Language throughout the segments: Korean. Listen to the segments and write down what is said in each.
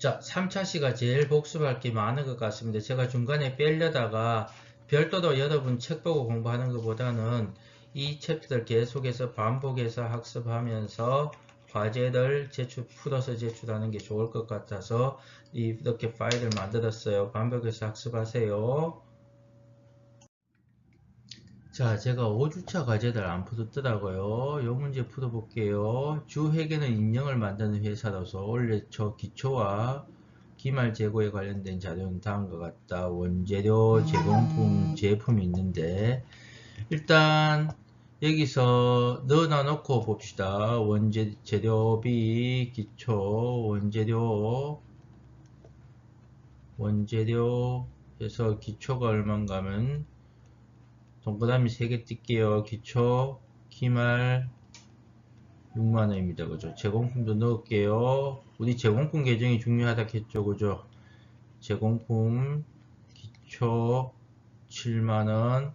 자, 3차시가 제일 복습할 게 많은 것 같습니다. 제가 중간에 빼려다가 별도로 여러분 책 보고 공부하는 것보다는 이 챕터들 계속해서 반복해서 학습하면서 과제를 풀어서 제출하는 게 좋을 것 같아서 이렇게 파일을 만들었어요. 반복해서 학습하세요. 자, 제가 5주차 과제들 안 풀었더라고요. 요 문제 풀어볼게요. 주 회계는 인형을 만드는 회사로서 원래 저 기초와 기말 재고에 관련된 자료는 다음과 같다. 원재료, 제공품, 제품이 있는데 일단 여기서 넣어놔 놓고 봅시다. 재료비, 기초, 원재료 해서 기초가 얼마인가 하면 동그라미 3개 띄게요. 기초, 기말 6만원입니다. 그죠? 제공품도 넣을게요. 우리 제공품 계정이 중요하다 했죠. 그죠? 제공품, 기초 7만원,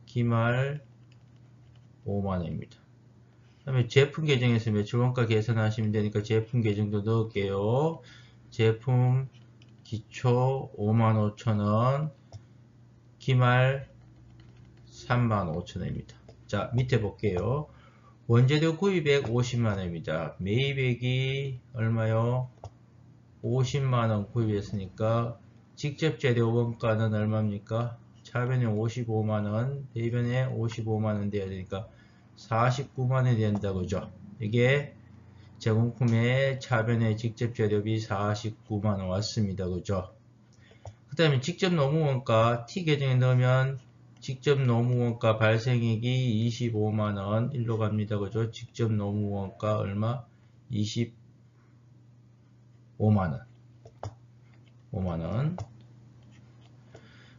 기말 5만원입니다. 그 다음에 제품 계정에서 매출원가 계산하시면 되니까 제품 계정도 넣을게요. 제품, 기초 55,000원, 기말 35,000원입니다. 자, 밑에 볼게요. 원재료 구입액 50만원입니다. 매입액이 얼마요? 50만원 구입했으니까 직접 재료 원가는 얼마입니까? 차변에 55만원, 대변에 55만원 돼야 되니까 49만원이 된다. 그죠? 이게 제공품의 차변에 직접 재료비 49만원 왔습니다. 그죠? 그 다음에 직접 노무원가 T 계정에 넣으면 직접 노무원가 발생액이 25만원 일로 갑니다. 그죠? 직접 노무원가 얼마? 25만원. 5만원.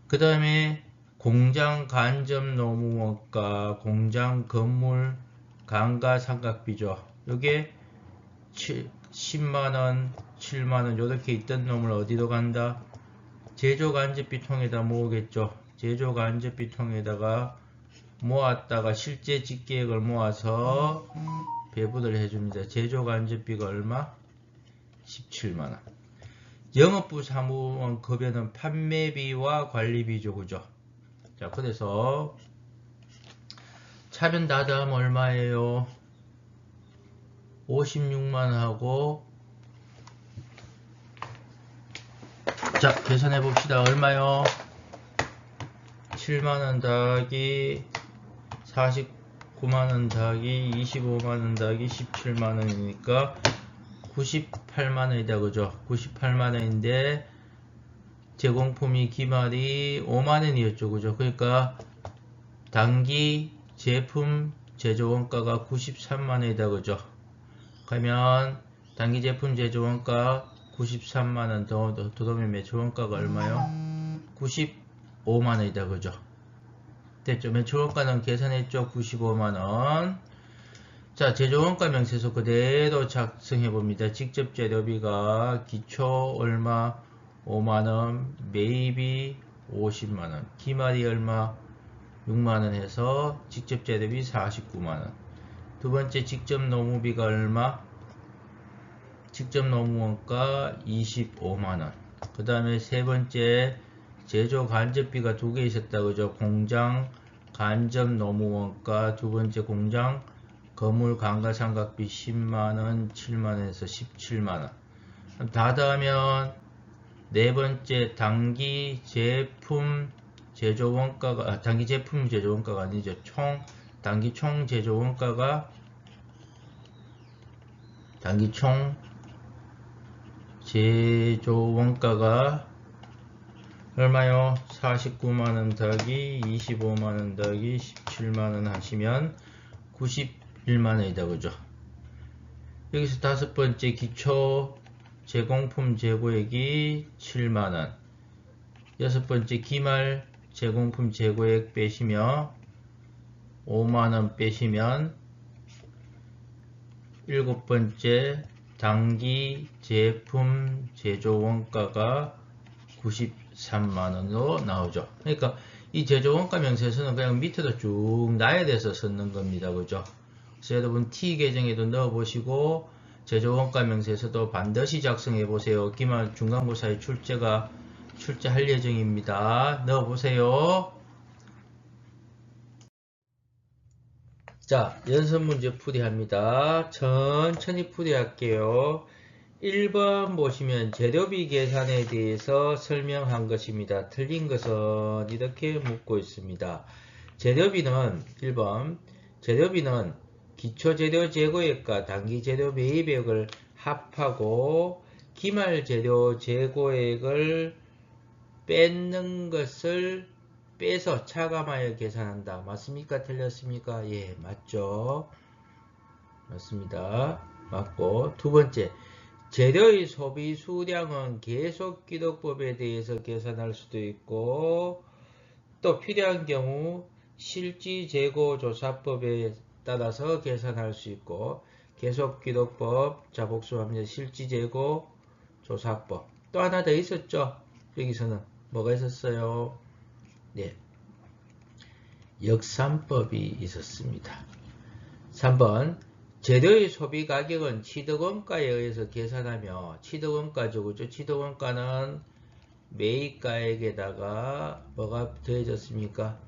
그 다음에 공장 간접 노무원가, 공장 건물 감가상각비죠. 요게 10만원, 7만원 요렇게 있던 놈을 어디로 간다? 제조간접비 통에다 모으겠죠. 제조간접비 통에다가 모았다가 실제 직계액을 모아서 배분을 해줍니다. 제조간접비가 얼마? 17만원. 영업부 사무원 급여는 판매비와 관리비죠. 그죠? 자, 그래서 차변 다 더하면 얼마예요? 56만원하고 자, 계산해 봅시다. 얼마요? 7만원 더하기 49만원 더하기 25만원 더하기 17만원이니까 98만원이다. 그죠? 98만원인데 제공품이 기말이 5만원이었죠. 그죠? 그러니까 단기 제품 제조원가가 93만원이다. 그죠? 그러면 단기 제품 제조원가 93만원 더 더하면 매출원가가 얼마요? 95만원이다. 그죠? 됐죠? 매출원가는 계산했죠? 95만원. 자, 제조원가 명세서 그대로 작성해 봅니다. 직접 재료비가 기초 얼마? 5만원, 매입이 50만원, 기말이 얼마? 6만원 해서 직접 재료비 49만원. 두 번째 직접 노무비가 얼마? 직접 노무원가 25만원. 그 다음에 세 번째 제조 간접비가 2개 있었다. 그죠? 공장 간접 노무원가, 두 번째 공장 건물 감가상각비 10만원, 7만원에서 17만원. 다 더하면 네 번째 단기 제품 제조원가가, 단기 제품 제조원가가 아니죠. 단기 총 제조원가가, 단기 총 제조원가가 얼마요? 49만원 더하기 25만원 더하기 17만원 하시면 91만원이다. 그죠? 여기서 다섯 번째 기초 제공품 재고액이 7만원. 여섯 번째 기말 제공품 재고액 빼시며 5만원 빼시면 일곱 번째 단기 제품 제조 원가가 93만원으로 나오죠. 그러니까 이 제조 원가 명세서는 그냥 밑으로 쭉 나열해서 쓰는 겁니다. 그죠? 그래서 여러분 T 계정에도 넣어 보시고 제조원가 명세서도 반드시 작성해 보세요. 기말 중간고사에 출제할 예정입니다. 넣어보세요. 자, 연습 문제 풀이합니다. 천천히 풀이할게요. 1번 보시면 재료비 계산에 대해서 설명한 것입니다. 틀린 것은 이렇게 묻고 있습니다. 재료비는 1번 재료비는 기초재료 재고액과 단기재료 매입액을 합하고 기말재료 재고액을 뺏는 것을 빼서 차감하여 계산한다. 맞습니까? 틀렸습니까? 예, 맞죠. 맞습니다. 맞고, 두 번째, 재료의 소비 수량은 계속기록법에 대해서 계산할 수도 있고, 또 필요한 경우 실지재고조사법에 따라서 계산할 수 있고, 계속기록법, 자 복습합니다. 실지재고조사법. 또 하나 더 있었죠? 여기서는 뭐가 있었어요? 네, 역산법이 있었습니다. 3번 재료의 소비 가격은 취득원가에 의해서 계산하며 취득원가죠. 그죠? 취득원가는 매입가액에다가 뭐가 더해졌습니까?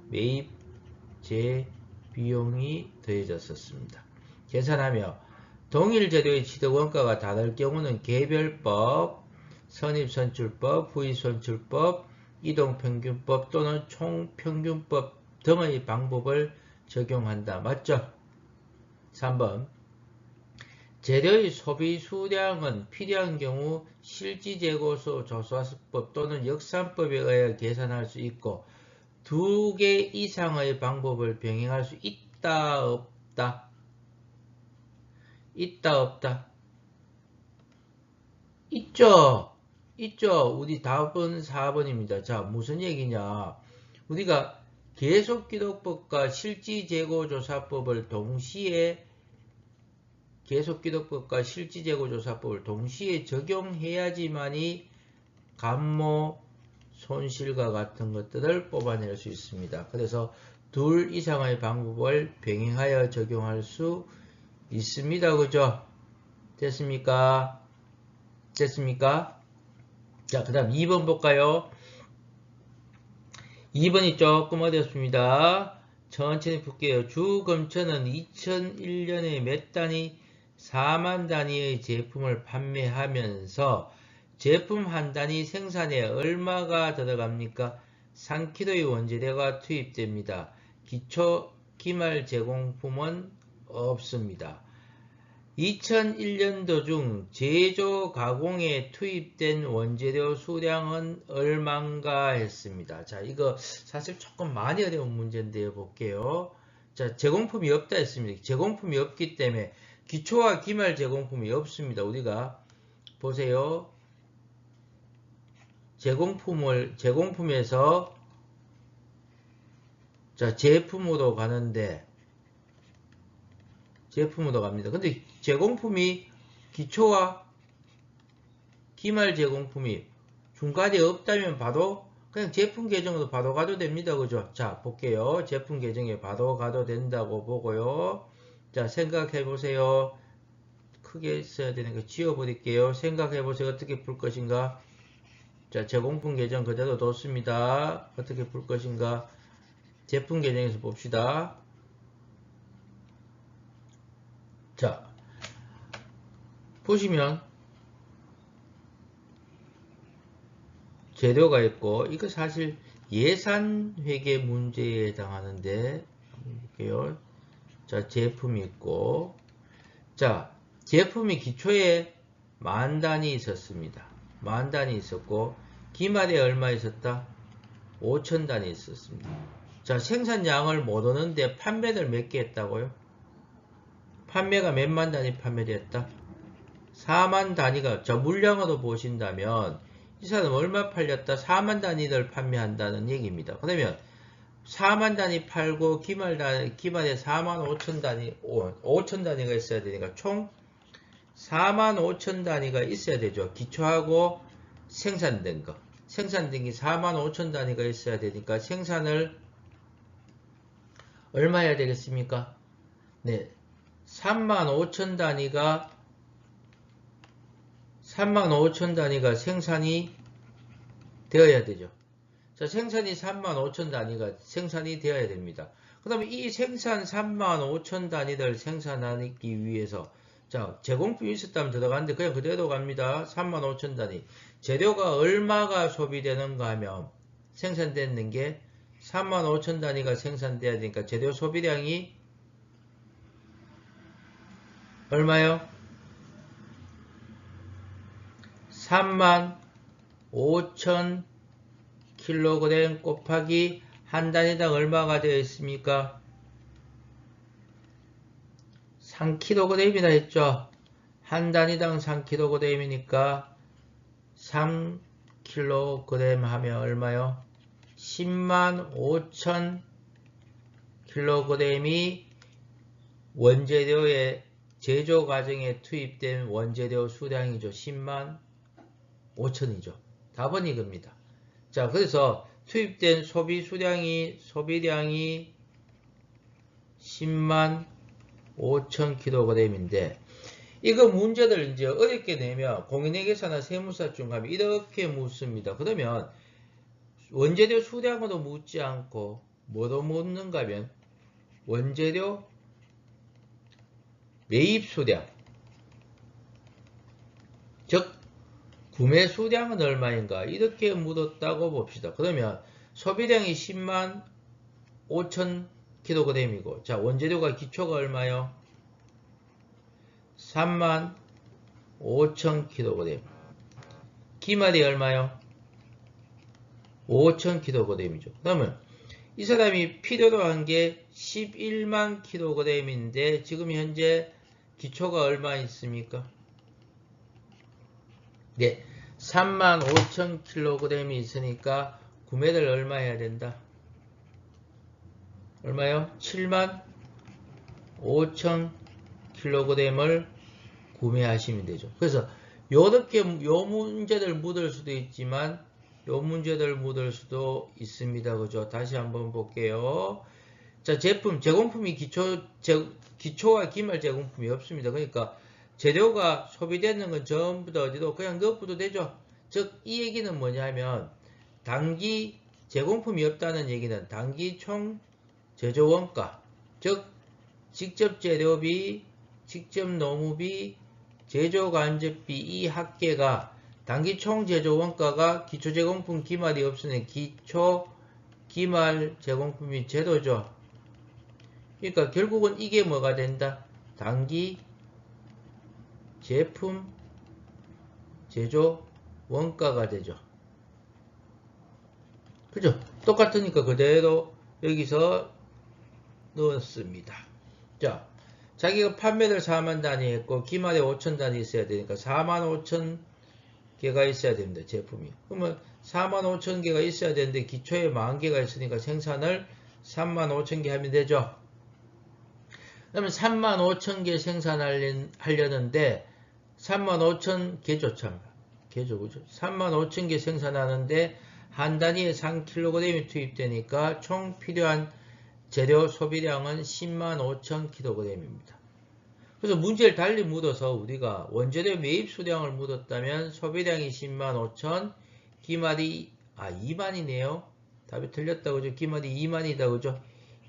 매입재 비용이 더해졌었습니다. 계산하며 동일 재료의 취득원가가 다를 경우는 개별법, 선입선출법, 후입선출법, 이동평균법 또는 총평균법 등의 방법을 적용한다. 맞죠? 3번 재료의 소비 수량은 필요한 경우 실지재고수 조사법 또는 역산법에 의해 계산할 수 있고 2개 이상의 방법을 병행할 수 있다, 없다? 있다, 없다? 있죠. 있죠. 우리 답은 4번입니다. 자, 무슨 얘기냐. 우리가 계속기록법과 실지재고조사법을 동시에 적용해야지만이 감모, 손실과 같은 것들을 뽑아낼 수 있습니다. 그래서 둘 이상의 방법을 병행하여 적용할 수 있습니다. 그죠? 됐습니까? 됐습니까? 자, 그 다음 2번 볼까요? 2번이 조금 어렵습니다. 천천히 볼게요. 주금천은 2001년에 몇 단위? 4만 단위의 제품을 판매하면서 제품 한 단위 생산에 얼마가 들어갑니까? 3kg의 원재료가 투입됩니다. 기초 기말 제공품은 없습니다. 2001년도 중 제조 가공에 투입된 원재료 수량은 얼만가 했습니다. 자, 이거 사실 조금 많이 어려운 문제인데 볼게요. 자, 제공품이 없다 했습니다. 제공품이 없기 때문에 기초와 기말 제공품이 없습니다. 우리가 보세요. 제공품에서 자, 제품으로 가는데 제품으로 갑니다. 근데 제공품이 기초와 기말 제공품이 중간에 없다면 바로 그냥 제품 계정으로 바로 가도 됩니다. 그죠? 자, 볼게요. 제품 계정에 바로 가도 된다고 보고요. 자, 생각해 보세요. 크게 써야 되니까 지워버릴게요. 생각해 보세요. 어떻게 풀 것인가? 자, 제공품 계정 그대로 뒀습니다. 어떻게 풀 것인가? 제품 계정에서 봅시다. 자, 보시면 재료가 있고 이거 사실 예산회계 문제에 해당하는데 볼게요. 자, 제품이 있고 자, 제품이 기초에 10,000단위 있었습니다. 10,000단위 있었고 기말에 얼마 있었다? 5,000단위 있었습니다. 자, 생산량을 모르는데 판매를 몇 개 했다고요? 판매가 몇만 단위 판매됐다? 4만 단위가 저 물량으로 보신다면 이 사람 얼마 팔렸다? 4만 단위를 판매한다는 얘기입니다. 그러면 4만 단위 팔고 기말에 4만 5천 단위 5천 단위가 있어야 되니까 총 4만 5천 단위가 있어야 되죠. 기초하고 생산된 거. 생산된 게 4만 5천 단위가 있어야 되니까 생산을 얼마 해야 되겠습니까? 네. 3만 5천 단위가 35,000 단위가 생산이 되어야 되죠. 자, 생산이 35,000 단위가 생산이 되어야 됩니다. 그 다음에 이 생산 35,000 단위를 생산하기 위해서, 자, 제공품이 있었다면 들어가는데 그냥 그대로 갑니다. 35,000 단위. 재료가 얼마가 소비되는가 하면 생산되는 게 35,000 단위가 생산돼야 되니까 재료 소비량이 얼마요? 35,000 kg 곱하기 한 단위당 얼마가 되어 있습니까? 3kg이라 했죠. 한 단위당 3kg이니까 3kg 하면 얼마요? 105,000 kg이 원재료의 제조 과정에 투입된 원재료 수량이죠. 105,000이죠. 답은 이겁니다. 자, 그래서 투입된 소비량이 105,000kg인데, 이거 문제들 이제 어렵게 내면 공인회계사나 세무사 중 가면 이렇게 묻습니다. 그러면 원재료 수량으로 묻지 않고 뭐로 묻는가 하면 원재료 매입 수량, 즉 구매 수량은 얼마인가 이렇게 묻었다고 봅시다. 그러면 소비량이 105,000kg이고, 자, 원재료가 기초가 얼마요? 35,000kg. 기말이 얼마요? 5,000kg이죠. 그러면 이 사람이 필요로 한 게 11만 kg인데 지금 현재 기초가 얼마 있습니까? 네, 35,000kg이 있으니까 구매를 얼마 해야 된다? 얼마요? 75,000kg을 구매하시면 되죠. 그래서 요렇게 요 문제들 묻을 수도 있지만 요 문제들 묻을 수도 있습니다. 그죠? 다시 한번 볼게요. 자, 제공품이 기초와 기말 제공품이 없습니다. 그러니까 재료가 소비되는 건 전부 다 어디도 그냥 넣어도 되죠. 즉, 이 얘기는 뭐냐면 단기 제공품이 없다는 얘기는 단기 총 제조 원가, 즉 직접 재료비, 직접 노무비, 제조 간접비 이 합계가 단기 총 제조 원가가 기초 제공품 기말이 없으니 기초 기말 제공품이 제로죠. 그러니까 결국은 이게 뭐가 된다? 단기 제품 제조 원가가 되죠. 그죠? 똑같으니까 그대로 여기서 넣었습니다. 자, 자기가 판매를 4만 단위 했고 기말에 5천 단위 있어야 되니까 4만 5천 개가 있어야 됩니다. 제품이. 그러면 4만 5천 개가 있어야 되는데 기초에 10,000개가 있으니까 생산을 3만 5천 개 하면 되죠. 그러면 3만 5천 개 생산하려는데 3만 5천 개죠. 참. 개죠. 그죠? 3만 5천 개 생산하는데 한 단위에 3kg이 투입되니까 총 필요한 재료 소비량은 10만 5천 kg입니다. 그래서 문제를 달리 묻어서 우리가 원재료 매입 수량을 묻었다면 소비량이 10만 5천, 기말이 2만이네요. 답이 틀렸다고 그죠? 기말이 2만이다 그죠?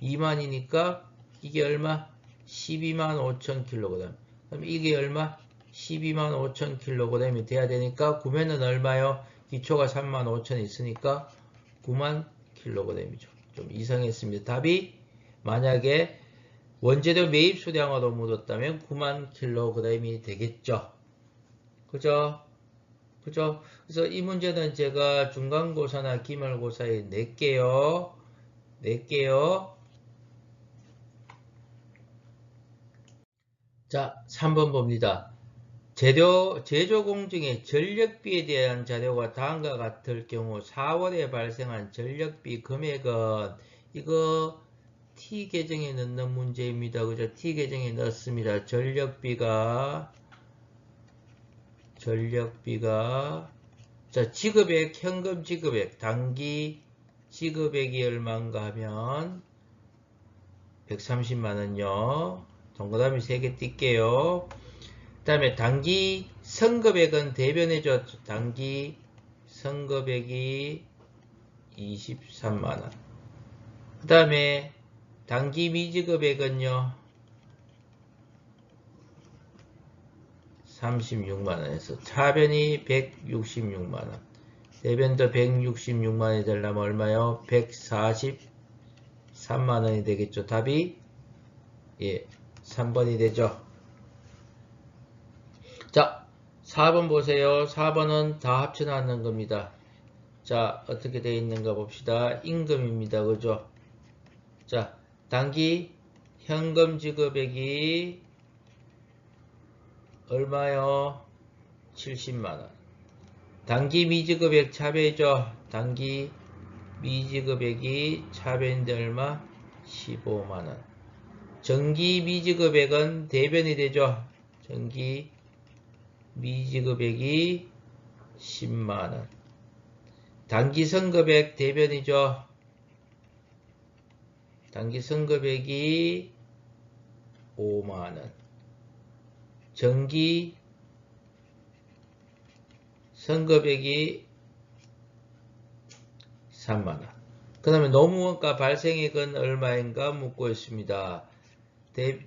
2만이니까 이게 얼마? 12만 5천 kg. 그럼 이게 얼마? 12만 5천 kg이 돼야 되니까 구매는 얼마요? 기초가 3만 5천 있으니까 9만 kg이죠. 좀 이상했습니다. 답이 만약에 원재료 매입 수량으로 묻었다면 9만 kg이 되겠죠. 그죠? 그죠? 그래서 이 문제는 제가 중간고사나 기말고사에 낼게요. 자, 3번 봅니다. 제조 공정의 전력비에 대한 자료가 다음과 같을 경우 4월에 발생한 전력비 금액은 이거 T 계정에 넣는 문제입니다. 그죠? T 계정에 넣습니다. 전력비가 자, 지급액, 현금 지급액, 단기 지급액이 얼마인가 하면 130만원요. 동그라미 3개 띄게요. 그 다음에 단기 선급액은 대변해줘. 당기 선급액이 23만원. 그 다음에 당기 미지급액은요 36만원에서 차변이 166만원, 대변도 166만원이 되려면 얼마요? 143만원이 되겠죠. 답이 3번이 되죠. 자, 4번 보세요. 4번은 다 합쳐 나왔는 겁니다. 자, 어떻게 되어 있는가 봅시다. 임금입니다. 그죠? 자, 당기 현금 지급액이 얼마요? 70만원. 당기 미지급액 차배죠. 당기 미지급액이 차배인데 얼마? 15만원. 정기 미지급액은 대변이 되죠. 정기 미지급액이 10만원. 당기 선급액 대변이죠. 당기 선급액이 5만원. 정기 선급액이 3만원. 그 다음에 노무원가 발생액은 얼마인가 묻고 있습니다.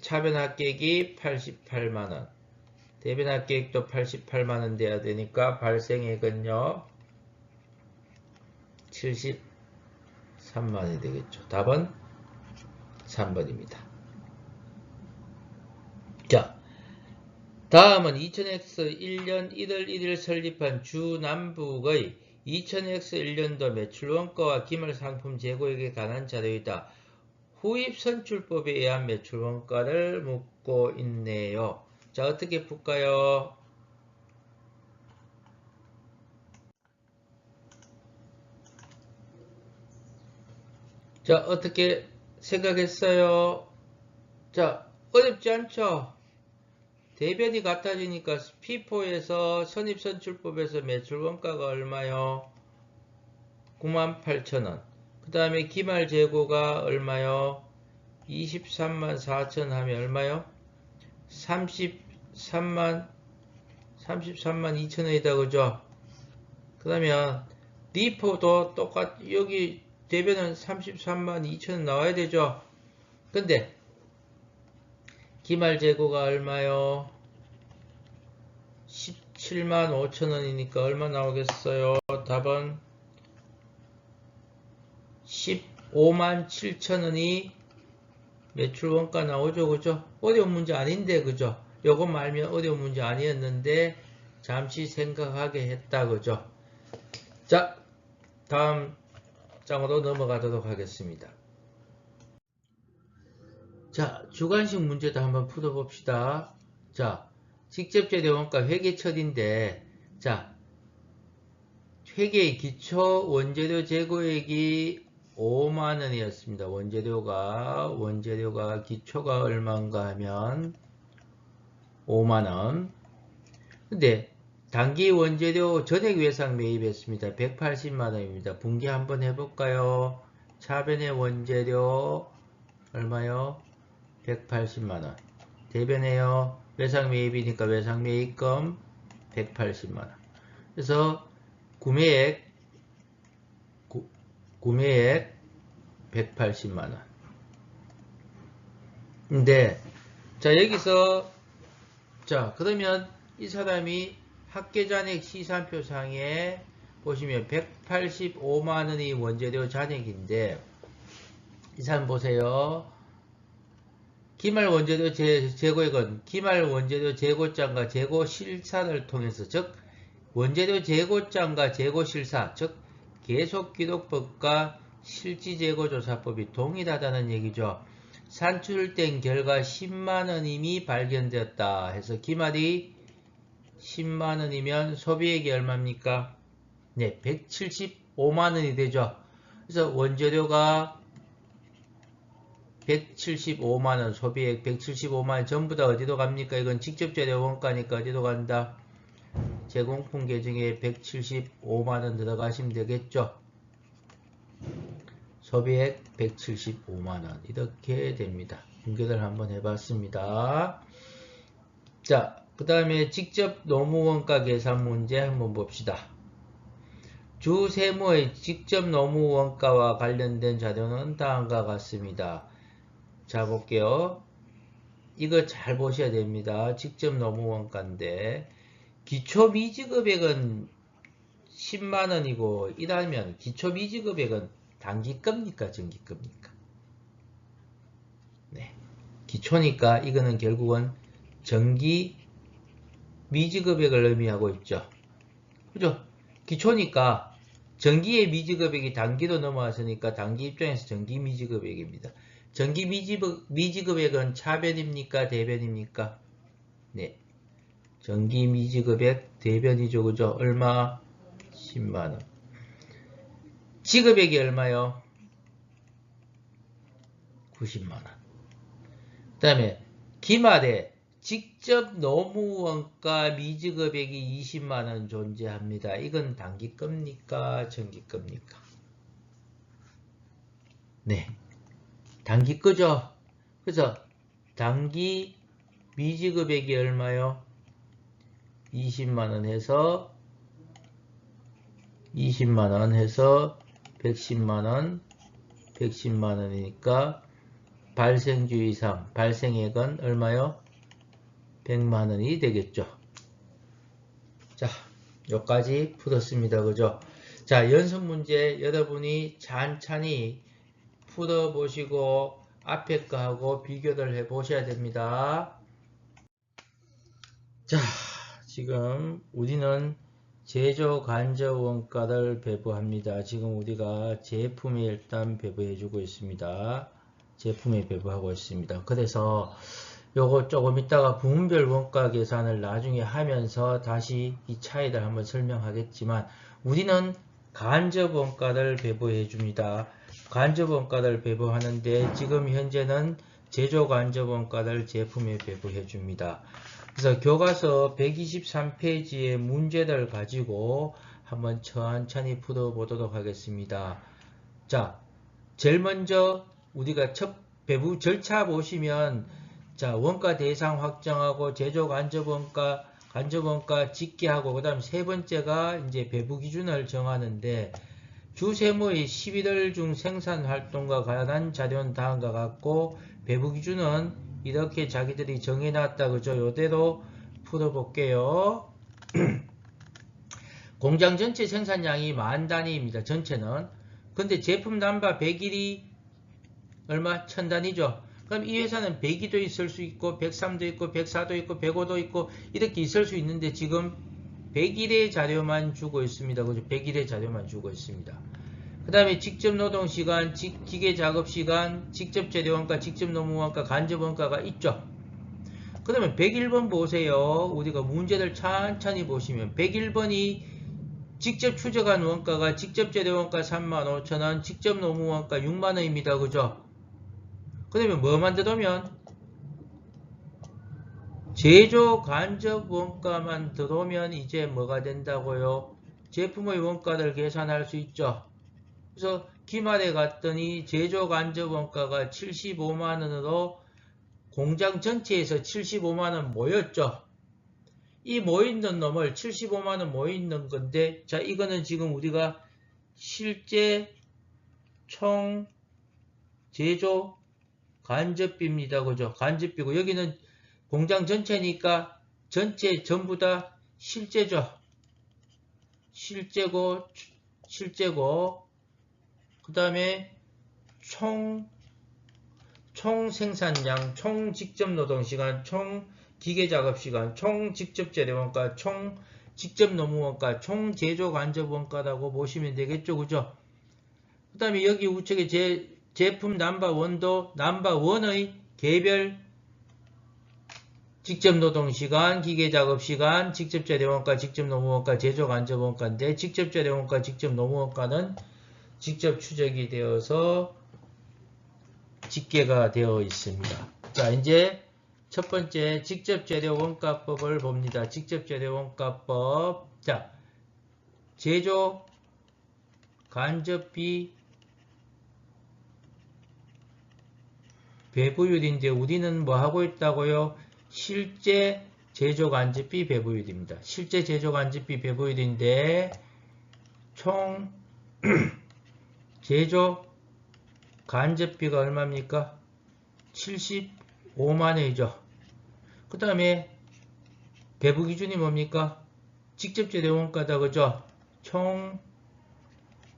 차변합계액이 88만원. 대변합계액도 88만원 돼야 되니까 발생액은요 73만원이 되겠죠. 답은 3번입니다. 자, 다음은 2000X 1년 1월 1일 설립한 주남북의 2000X 1년도 매출원가와 기말상품 재고액에 관한 자료이다. 후입선출법에 의한 매출원가를 묻고 있네요. 자, 어떻게 풀까요? 자, 어떻게 생각했어요? 자, 어렵지 않죠? 대변이 같아지니까 피포에서 선입선출법에서 매출원가가 얼마요? 98,000원. 그 다음에 기말재고가 얼마요? 23만 4천 하면 얼마요? 33만 2천원이다. 그죠? 그 다음에 리포도 여기 대변은 33만 2천원 나와야 되죠? 근데 기말재고가 얼마요? 17만 5천원이니까 얼마 나오겠어요? 답은 15만 7천원이 매출원가 나오죠. 그죠? 어려운 문제 아닌데, 그죠? 요것만 알면 어려운 문제 아니었는데 잠시 생각하게 했다. 그죠? 자, 다음 장으로 넘어가도록 하겠습니다. 자, 주관식 문제도 한번 풀어봅시다. 자, 직접재료원가 회계처리인데, 자, 회계의 기초 원재료 재고액이 5만원이었습니다. 원재료가 기초가 얼마인가 하면 5만원. 근데 단기 원재료 전액 외상 매입했습니다. 180만원입니다. 분기 한번 해볼까요? 차변의 원재료 얼마요? 180만원. 대변에요. 외상 매입이니까 외상 매입금 180만원. 그래서 구매액 180만원. 근데 자, 여기서 자, 그러면 이 사람이 합계잔액 시산표상에 보시면 185만원이 원재료 잔액인데, 이 사람 보세요. 기말 원재료 재고액은 기말 원재료 재고장과 재고실사를 통해서, 즉 원재료 재고장과 재고실사, 즉 계속기록법과 실지재고조사법이 동일하다는 얘기죠. 산출된 결과 10만원임이 발견되었다 해서 기말이 10만원이면 소비액이 얼마입니까? 네, 175만원이 되죠. 그래서 원재료가 175만원, 소비액 175만원 전부 다 어디로 갑니까? 이건 직접재료 원가니까 어디로 간다? 제공품 계정에 175만원 들어가시면 되겠죠. 소비액 175만원 이렇게 됩니다. 분계를 한번 해봤습니다. 자, 그 다음에 직접 노무원가 계산 문제 한번 봅시다. 주세무의 직접 노무원가와 관련된 자료는 다음과 같습니다. 자, 볼게요. 이거 잘 보셔야 됩니다. 직접 노무원가인데 기초미지급액은 10만원이고 이라면 기초미지급액은 단기급입니까? 정기급입니까? 네. 기초니까 이거는 결국은 정기 미지급액을 의미하고 있죠. 그죠? 기초니까 정기의 미지급액이 단기로 넘어왔으니까 단기 입장에서 정기 미지급액입니다. 정기 미지급액은 차변입니까? 대변입니까? 네. 정기 미지급액 대변이죠. 그죠? 얼마? 10만원. 지급액이 얼마요? 90만원. 그 다음에 기말에 직접 노무원가 미지급액이 20만원 존재합니다. 이건 단기급입니까? 정기급입니까? 네. 단기급죠. 그래서 단기 미지급액이 얼마요? 20만원 해서 20만원 해서 110만원 110만원이니까 발생주 이상 발생액은 얼마요? 100만원이 되겠죠. 자, 여기까지 풀었습니다. 그죠? 자, 연습 문제 여러분이 찬찬히 풀어보시고 앞에 거하고 비교를 해 보셔야 됩니다. 자, 지금 우리는 제조 간접 원가를 배부합니다. 지금 우리가 제품에 일단 배부해 주고 있습니다. 제품에 배부하고 있습니다. 그래서 요거 조금 이따가 부문별 원가 계산을 나중에 하면서 다시 이 차이를 한번 설명하겠지만 우리는 간접 원가를 배부해 줍니다. 간접 원가를 배부하는데 지금 현재는 제조 간접 원가를 제품에 배부해 줍니다. 그래서 교과서 123페이지의 문제를 가지고 한번 천천히 풀어보도록 하겠습니다. 자, 제일 먼저 우리가 첫 배부 절차 보시면 자, 원가 대상 확정하고 제조 간접원가, 간접원가 집계하고 그 다음 세 번째가 이제 배부 기준을 정하는데 주세무의 11월 중 생산 활동과 관한 자료는 다음과 같고 배부 기준은 이렇게 자기들이 정해놨다. 그죠? 요대로 풀어볼게요. 공장 전체 생산량이 10,000단위입니다. 전체는. 근데 제품 남바 100일이 얼마? 1000단위죠. 그럼 이 회사는 102도 있을 수 있고 103도 있고 104도 있고 105도 있고 이렇게 있을 수 있는데 지금 100일의 자료만 주고 있습니다. 그죠? 100일의 자료만 주고 있습니다. 그 다음에 직접 노동시간, 기계 작업시간, 직접 재료원가, 직접 노무원가, 간접원가가 있죠. 그 다음에 101번 보세요. 우리가 문제를 천천히 보시면 101번이 직접 추적한 원가가 직접 재료원가 35,000원, 직접 노무원가 6만원입니다. 그죠? 그 다음에 뭐만 들어오면 제조 간접 원가만 들어오면 이제 뭐가 된다고요? 제품의 원가를 계산할 수 있죠. 그래서 기말에 갔더니 제조 간접 원가가 75만원으로 공장 전체에서 75만원 모였죠. 이 모이는 놈을 75만원 모이는 건데 자 이거는 지금 우리가 실제 총 제조 간접비입니다. 그죠? 간접비고 여기는 공장 전체니까 전체 전부 다 실제죠. 실제고 그 다음에 총 생산량, 총 직접 노동시간, 총 기계작업시간, 총 직접 재료원가, 총 직접 노무원가, 총 제조 간접원가라고 보시면 되겠죠. 그죠? 그 다음에 여기 우측에 제품 넘버1도 넘버1의 개별 직접 노동시간, 기계작업시간, 직접 재료원가, 직접 노무원가, 제조 간접원가인데 직접 재료원가, 직접 노무원가는 직접 추적이 되어서 집계가 되어 있습니다. 자, 이제 첫 번째 직접 재료 원가법을 봅니다. 직접 재료 원가법. 자, 제조 간접비 배부율인데 우리는 뭐 하고 있다고요? 실제 제조간접비 배부율입니다. 실제 제조간접비 배부율인데 총 제조간접비가 얼마입니까? 75만원이죠. 그 다음에 배부기준이 뭡니까? 직접재료원가다. 그죠? 총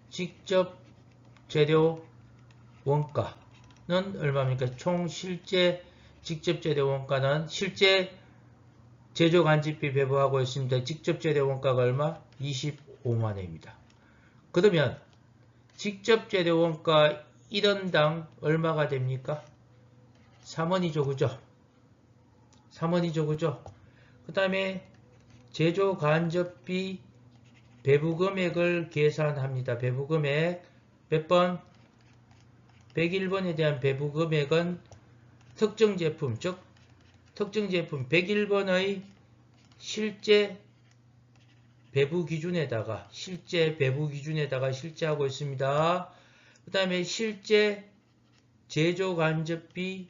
직접재료원가는 얼마입니까? 총 실제 직접재료원가는 실제 제조간접비 배부하고 있습니다. 직접재료원가가 얼마? 25만원입니다. 그러면 직접재료원가 1원당 얼마가 됩니까? 3원이죠. 그죠? 3원이죠. 그죠? 그 다음에 제조간접비 배부금액을 계산합니다. 배부금액 몇 번? 101번에 대한 배부금액은 특정 제품, 즉 특정 제품 101번의 실제 배부기준에다가 실제하고 있습니다. 그 다음에 실제 제조간접비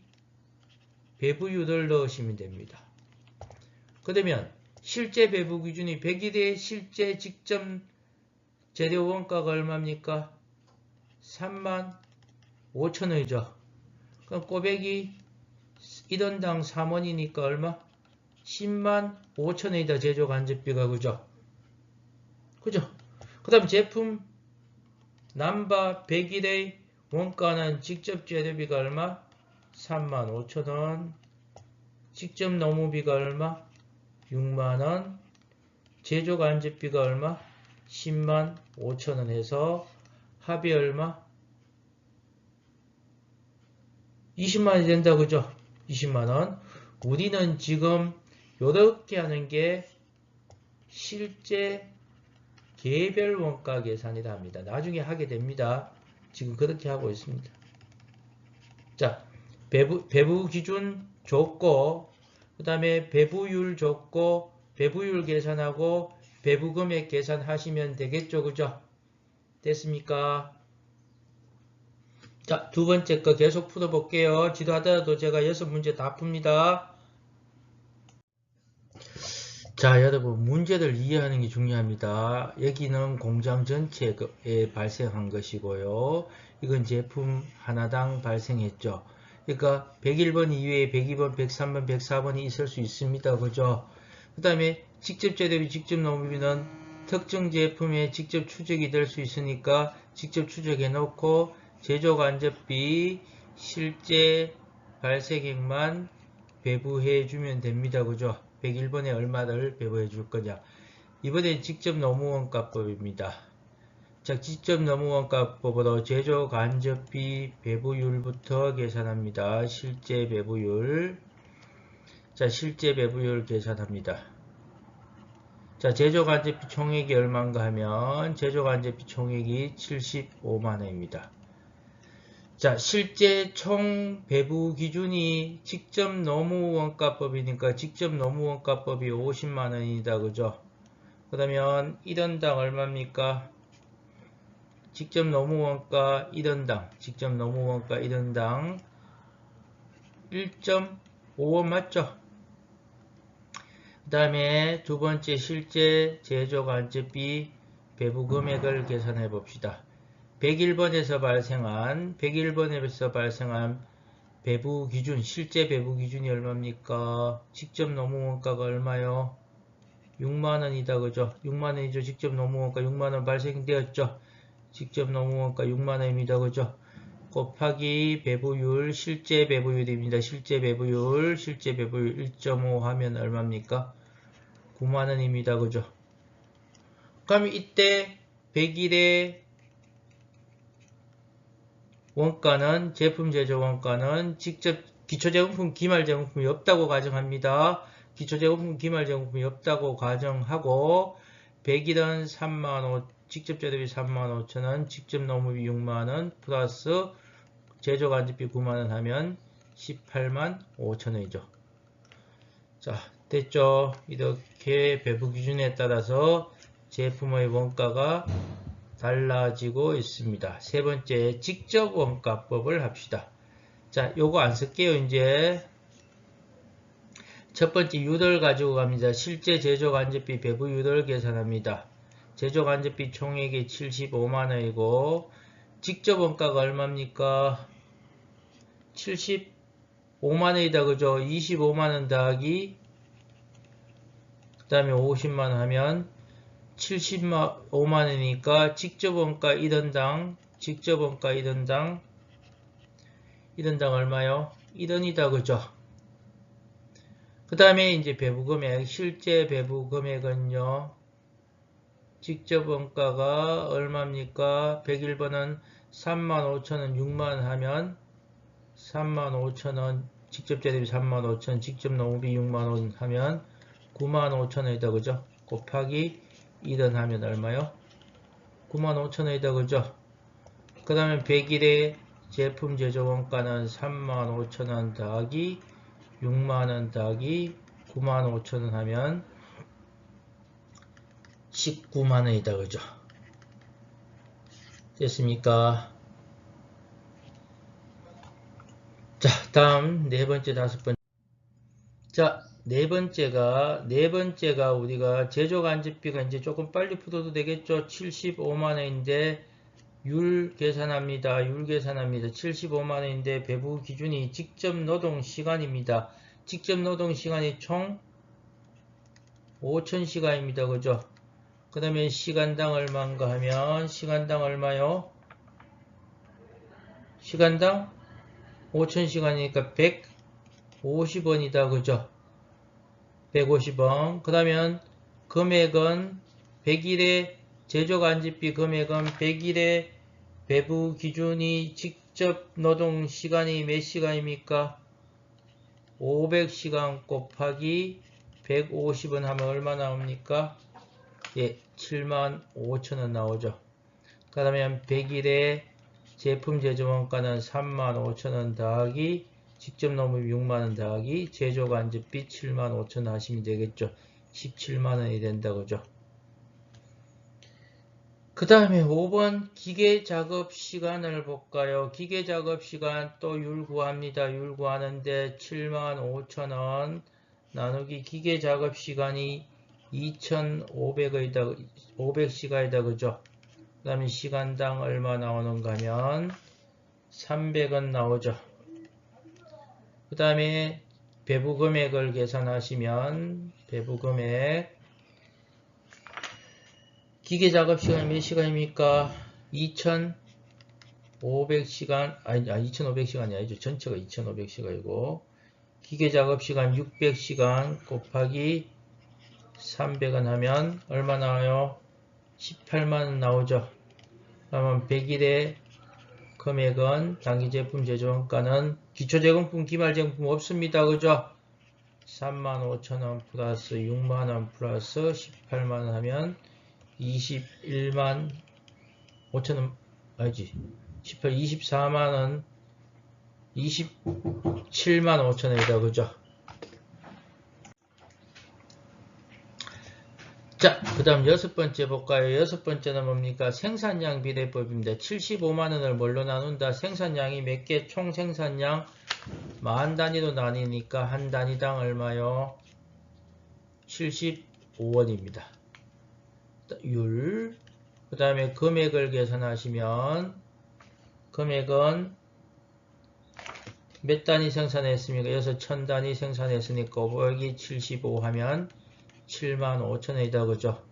배부율을 넣으시면 됩니다. 그러면 실제 배부기준이 100일의 실제 직접 재료원가가 얼마입니까? 35,000원이죠. 그럼 꼬배기 1원당 3원이니까 얼마? 105,000원이다. 제조간접비가. 그죠? 그죠? 그 다음 제품 남바 100일의 원가는 직접 재료비가 얼마? 35,000원. 직접 노무비가 얼마? 6만원. 제조간접비가 얼마? 105,000원 해서 합이 얼마? 20만원이 된다. 그죠? 20만원. 우리는 지금 요렇게 하는 게 실제 개별 원가 계산이라 합니다. 나중에 하게 됩니다. 지금 그렇게 하고 있습니다. 자, 배부 기준 줬고, 그 다음에 배부율 줬고, 배부율 계산하고 배부금액 계산하시면 되겠죠. 그죠? 됐습니까? 자, 두 번째 거 계속 풀어볼게요. 지도하더라도 제가 6문제 다 풉니다. 자, 여러분 문제를 이해하는 게 중요합니다. 여기는 공장 전체에 발생한 것이고요. 이건 제품 하나당 발생했죠. 그러니까 101번 이외에 102번, 103번, 104번이 있을 수 있습니다. 그죠? 그 다음에 직접 재료비, 직접 노무비는 특정 제품에 직접 추적이 될 수 있으니까 직접 추적해 놓고 제조간접비 실제 발생액만 배부해 주면 됩니다. 그죠? 101번에 얼마를 배부해 줄 거냐. 이번엔 직접 노무원가법입니다. 자, 직접 노무원가법으로 제조간접비 배부율부터 계산합니다. 실제 배부율. 자, 실제 배부율 계산합니다. 자, 제조간접비 총액이 얼마인가 하면 제조간접비 총액이 75만원입니다. 자, 실제 총 배부 기준이 직접 노무원가법이니까 직접 노무원가법이 50만원이다. 그죠? 그러면 1원당 얼마입니까? 직접 노무원가 1원당, 직접 노무원가 1원당 1.5원 맞죠? 그 다음에 두 번째 실제 제조간접비 배부 금액을 계산해 봅시다. 101번에서 발생한 배부 기준, 실제 배부 기준이 얼마입니까? 직접 노무원가가 얼마요? 6만원이다. 그죠? 6만원이죠. 직접 노무원가 6만원 발생되었죠. 직접 노무원가 6만원입니다. 그죠? 곱하기 배부율, 실제 배부율입니다. 실제 배부율 1.5 하면 얼마입니까? 9만원입니다. 그죠? 그럼 이때 100일의 원가는, 제품 제조 원가는 직접 기초제공품, 기말제공품이 없다고 가정합니다. 기초제공품, 기말제공품이 없다고 가정하고 100일은 35,000원, 직접 재료비 35,000원, 직접 노무비 6만원, 플러스 제조간접비 9만원 하면 185,000원이죠. 자, 됐죠? 이렇게 배부 기준에 따라서 제품의 원가가 달라지고 있습니다. 세 번째, 직접 원가법을 합시다. 자, 요거 안 쓸게요, 이제. 첫 번째 유돌 가지고 갑니다. 실제 제조 간접비 배부 유돌 계산합니다. 제조 간접비 총액이 75만원이고 직접 원가가 얼마입니까? 75만원이다. 그죠? 25만원 더하기 그 다음에 50만원 하면 75만원이니까 직접 원가 1원당 얼마요? 1원이다. 그죠? 그 다음에 이제 배부금액, 실제 배부금액은요, 직접 원가가 얼마입니까? 101번은 35,000원, 6만원 하면 35,000원, 직접 재료비 35,000원, 직접 농업비 6만원 하면 95,000원이다. 그죠? 곱하기 1원 하면 얼마요? 95,000원이다. 그죠? 그 다음에 100일의 제품 제조 원가는 35,000원 더하기 6만원 더하기 95,000원 하면 19만원이다. 그죠? 됐습니까? 자, 다음 네 번째, 다섯 번째. 자, 네 번째가 우리가 제조 간접비가 이제 조금 빨리 풀어도 되겠죠? 75만원인데 율 계산합니다. 75만원인데 배부 기준이 직접 노동 시간입니다. 직접 노동 시간이 총 5,000시간입니다. 그죠? 그 다음에 시간당 얼마인가 하면 시간당 얼마요? 시간당 5,000시간이니까 150원이다. 그죠? 150원. 그러면 금액은 100일의 제조 간접비 금액은 100일의 배부 기준이 직접 노동 시간이 몇 시간입니까? 500시간 곱하기 150원 하면 얼마 나옵니까? 예, 75,000원 나오죠. 그러면 100일의 제품 제조 원가는 35,000원 더하기 직접 농업비 6만원 더하기 제조 간접비 75,000원 하시면 되겠죠. 17만원이 된다. 그죠? 그 다음에 5번 기계 작업 시간을 볼까요? 기계 작업 시간 또 율 구합니다. 율 구하는데 75,000원 나누기 기계 작업 시간이 2,500시간이다. 그죠? 그 다음에 시간당 얼마 나오는가 하면 300원 나오죠. 그 다음에 배부 금액을 계산하시면 배부 금액 기계 작업 시간이 몇 시간입니까? 2,500시간, 2,500시간이 아니죠. 전체가 2,500시간이고, 기계 작업 시간 600시간 곱하기 300원 하면 얼마 나와요? 18만원 나오죠. 그러면 100일의 금액은 단기 제품 제조 원가는 기초제공품, 기말제공품 없습니다. 그죠? 35,000원 플러스 6만원 플러스 18만원 하면 21만 5천원 아니지 18, 24만원 27만 5천원이다. 그죠? 자, 그 다음 여섯 번째 볼까요? 여섯 번째는 뭡니까? 생산량 비례법입니다. 75만원을 뭘로 나눈다? 생산량이 몇 개? 총 생산량 만 단위로 나뉘니까 한 단위당 얼마요? 75원입니다. 율, 그 다음에 금액을 계산하시면 금액은 몇 단위 생산했습니까? 여기서 1000단위 생산했으니까 곱하기 75 하면 75,000원이다. 그죠?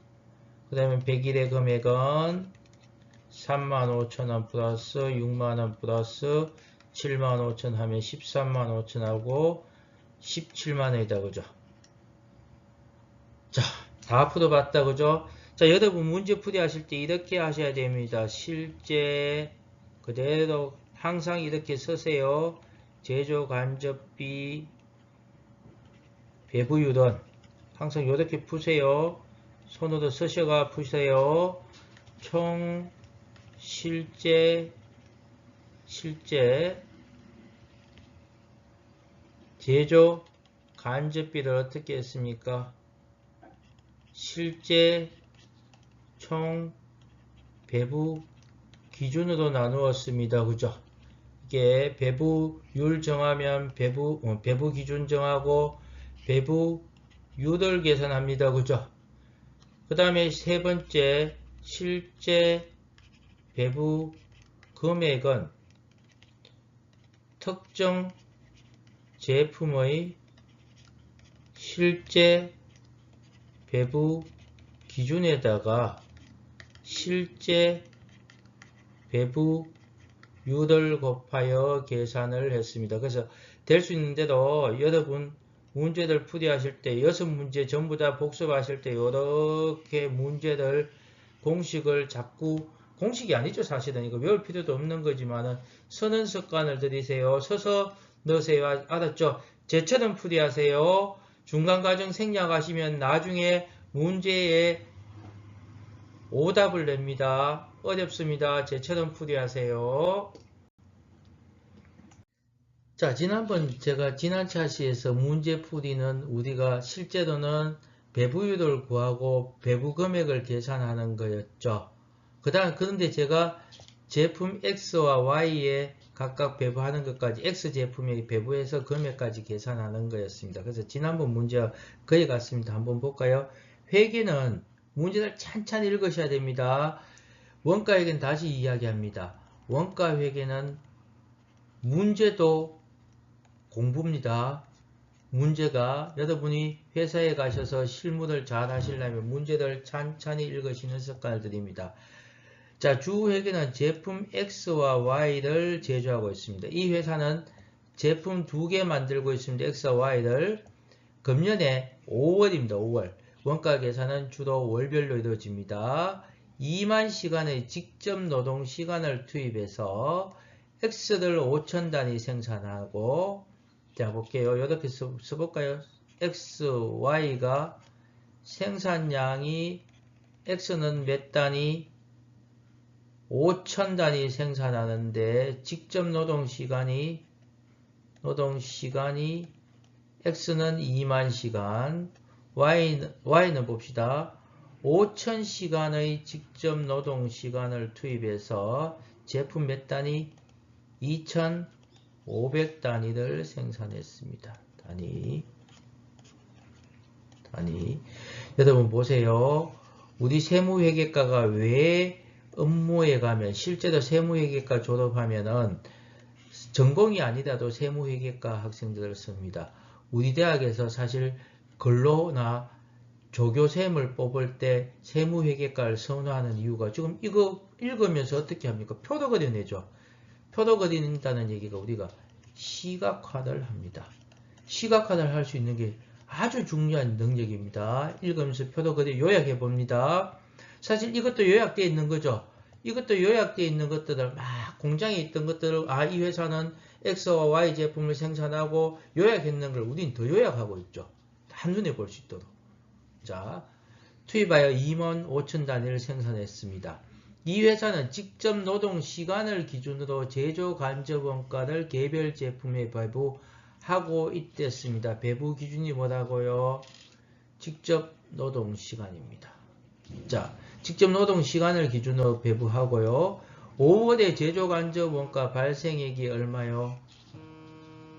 그 다음에 100일의 금액은 35,000원 플러스 6만원 플러스 75,000원 하면 135,000원하고 17만원이다. 그죠? 자, 다 풀어봤다. 그죠? 자, 여러분 문제풀이 하실 때 이렇게 하셔야 됩니다. 실제 그대로 항상 이렇게 쓰세요. 제조 간접비 배부율은 항상 이렇게 푸세요. 손으로 쓰셔가 푸세요. 총 실제 제조 간접비를 어떻게 했습니까? 실제 총 배부 기준으로 나누었습니다. 그죠? 이게 배부율 정하면 배부 기준 정하고 배부 유도를 계산합니다. 그죠? 그 다음에 세 번째, 실제 배부 금액은 특정 제품의 실제 배부 기준에다가 실제 배부 유를 곱하여 계산을 했습니다. 그래서 될 수 있는데도 여러분 문제들 풀이하실 때 6문제 전부 다 복습하실 때 이렇게 문제들 공식을 자꾸 공식이 아니죠. 사실은 이거 외울 필요도 없는 거지만은 서는 습관을 들이세요. 서서 넣으세요. 알았죠? 제처럼 풀이하세요. 중간과정 생략하시면 나중에 문제에 오답을 냅니다. 어렵습니다. 제처럼 풀이하세요. 자, 지난번 제가 지난 차시에서 문제 풀이는 우리가 실제로는 배부율을 구하고 배부 금액을 계산하는 거였죠. 그런데 제가 제품 X와 Y에 각각 배부하는 것까지 X 제품에 배부해서 금액까지 계산하는 거였습니다. 그래서 지난번 문제와 거의 같습니다. 한번 볼까요? 회계는 문제를 찬찬히 읽으셔야 됩니다. 원가 회계는 다시 이야기합니다. 원가 회계는 문제도 공부입니다. 문제가 여러분이 회사에 가셔서 실무를 잘 하시려면 문제를 찬찬히 읽으시는 습관을 드립니다. 자, 주회계는 제품 X와 Y를 제조하고 있습니다. 이 회사는 제품 2개 만들고 있습니다. X와 Y를. 금년에 5월입니다. 5월. 원가 계산은 주로 월별로 이루어집니다. 2만 시간의 직접 노동 시간을 투입해서 X를 5천 단위 생산하고, 자, 볼게요. 이렇게 써볼까요? X, Y가 생산량이 X는 몇 단위? 5천 단위 생산하는데 직접 노동 시간이 X는 2만 시간, Y는 봅시다. 5천 시간의 직접 노동 시간을 투입해서 제품 몇 단위? 2,500 단위를 생산했습니다. 단위. 여러분 보세요. 우리 세무회계과가 왜 업무에 가면 실제로 세무회계과 졸업하면은 전공이 아니라도 세무회계과 학생들을 씁니다. 우리 대학에서 사실 근로나 조교쌤을 뽑을 때 세무회계과를 선호하는 이유가 지금 이거 읽으면서 어떻게 합니까? 표도 그려내죠. 표도 그린다는 얘기가 우리가 시각화를 합니다. 시각화를 할 수 있는 게 아주 중요한 능력입니다. 읽으면서 표도 그려 요약해 봅니다. 사실 이것도 요약되어 있는 거죠. 이것도 요약되어 있는 것들을 막 공장에 있던 것들을 이 회사는 X와 Y 제품을 생산하고 요약했는 걸 우린 더 요약하고 있죠. 한눈에 볼 수 있도록. 자, 투입하여 2만 5천 단위를 생산했습니다. 이 회사는 직접 노동 시간을 기준으로 제조 간접 원가를 개별 제품에 배부하고 있댔습니다. 배부 기준이 뭐라고요? 직접 노동 시간입니다. 자, 직접 노동 시간을 기준으로 배부하고요. 5월에 제조 간접 원가 발생액이 얼마요?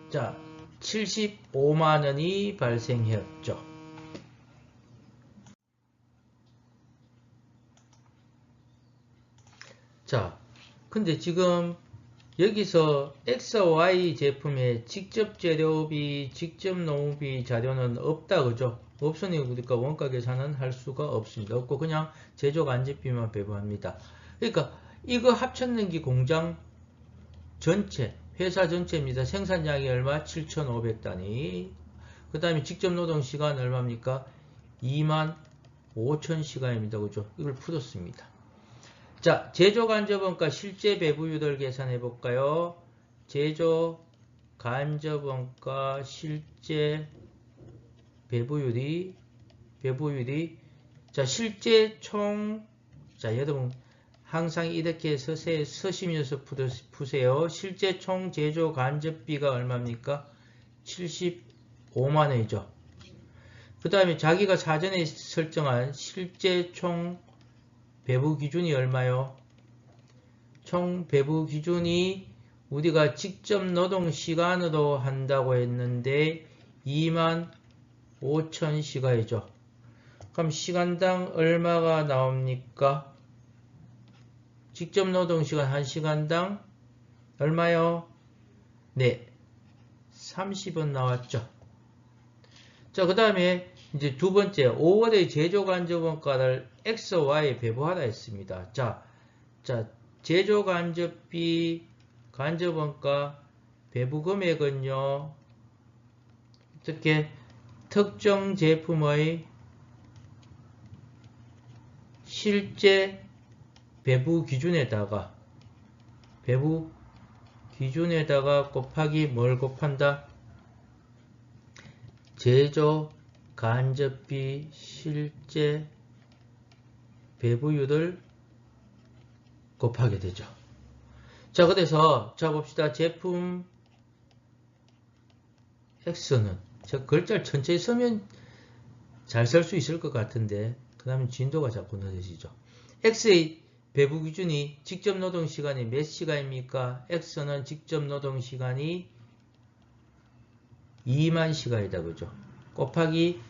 자, 75만 원이 발생했죠. 자, 근데 지금 여기서 XY 제품에 직접 재료비, 직접 노무비 자료는 없다, 그죠? 없으니 우리가 원가 계산은 할 수가 없습니다. 없고 그냥 제조 간접비만 배부합니다. 그러니까 이거 합쳤는 게 공장 전체, 회사 전체입니다. 생산량이 얼마? 7,500단위. 그 다음에 직접 노동 시간 얼마입니까? 2만 5천 시간입니다. 그죠? 이걸 풀었습니다. 자, 제조 간접원가 실제 배부율을 계산해 볼까요? 제조 간접원가 실제 배부율이 자, 실제 총, 자, 여러분 항상 이렇게 서시면서 푸세요. 실제 총 제조 간접비가 얼마입니까? 75만 원이죠. 그 다음에 자기가 사전에 설정한 실제 총 배부 기준이 얼마요? 총 배부 기준이 우리가 직접 노동 시간으로 한다고 했는데 2만 5000시간이죠. 그럼 시간당 얼마가 나옵니까? 직접 노동시간 1시간당 얼마요? 네, 30원 나왔죠. 자, 그 다음에 이제 두 번째, 5월의 제조간접원가를 X, Y에 배부하다 했습니다. 자, 제조간접비, 간접원가, 배부금액은요, 어떻게 특정 제품의 실제 배부 기준에다가 곱하기 뭘 곱한다? 제조 간접비 실제 배부율을 곱하게 되죠. 자, 그래서 자 봅시다. 제품 X는 제가 글자를 천천히 쓰면 잘 쓸 수 있을 것 같은데 그 다음에 진도가 자꾸 늦어지죠. X의 배부 기준이 직접 노동 시간이 몇 시간입니까? X는 직접 노동 시간이 2만 시간이다. 그죠? 곱하기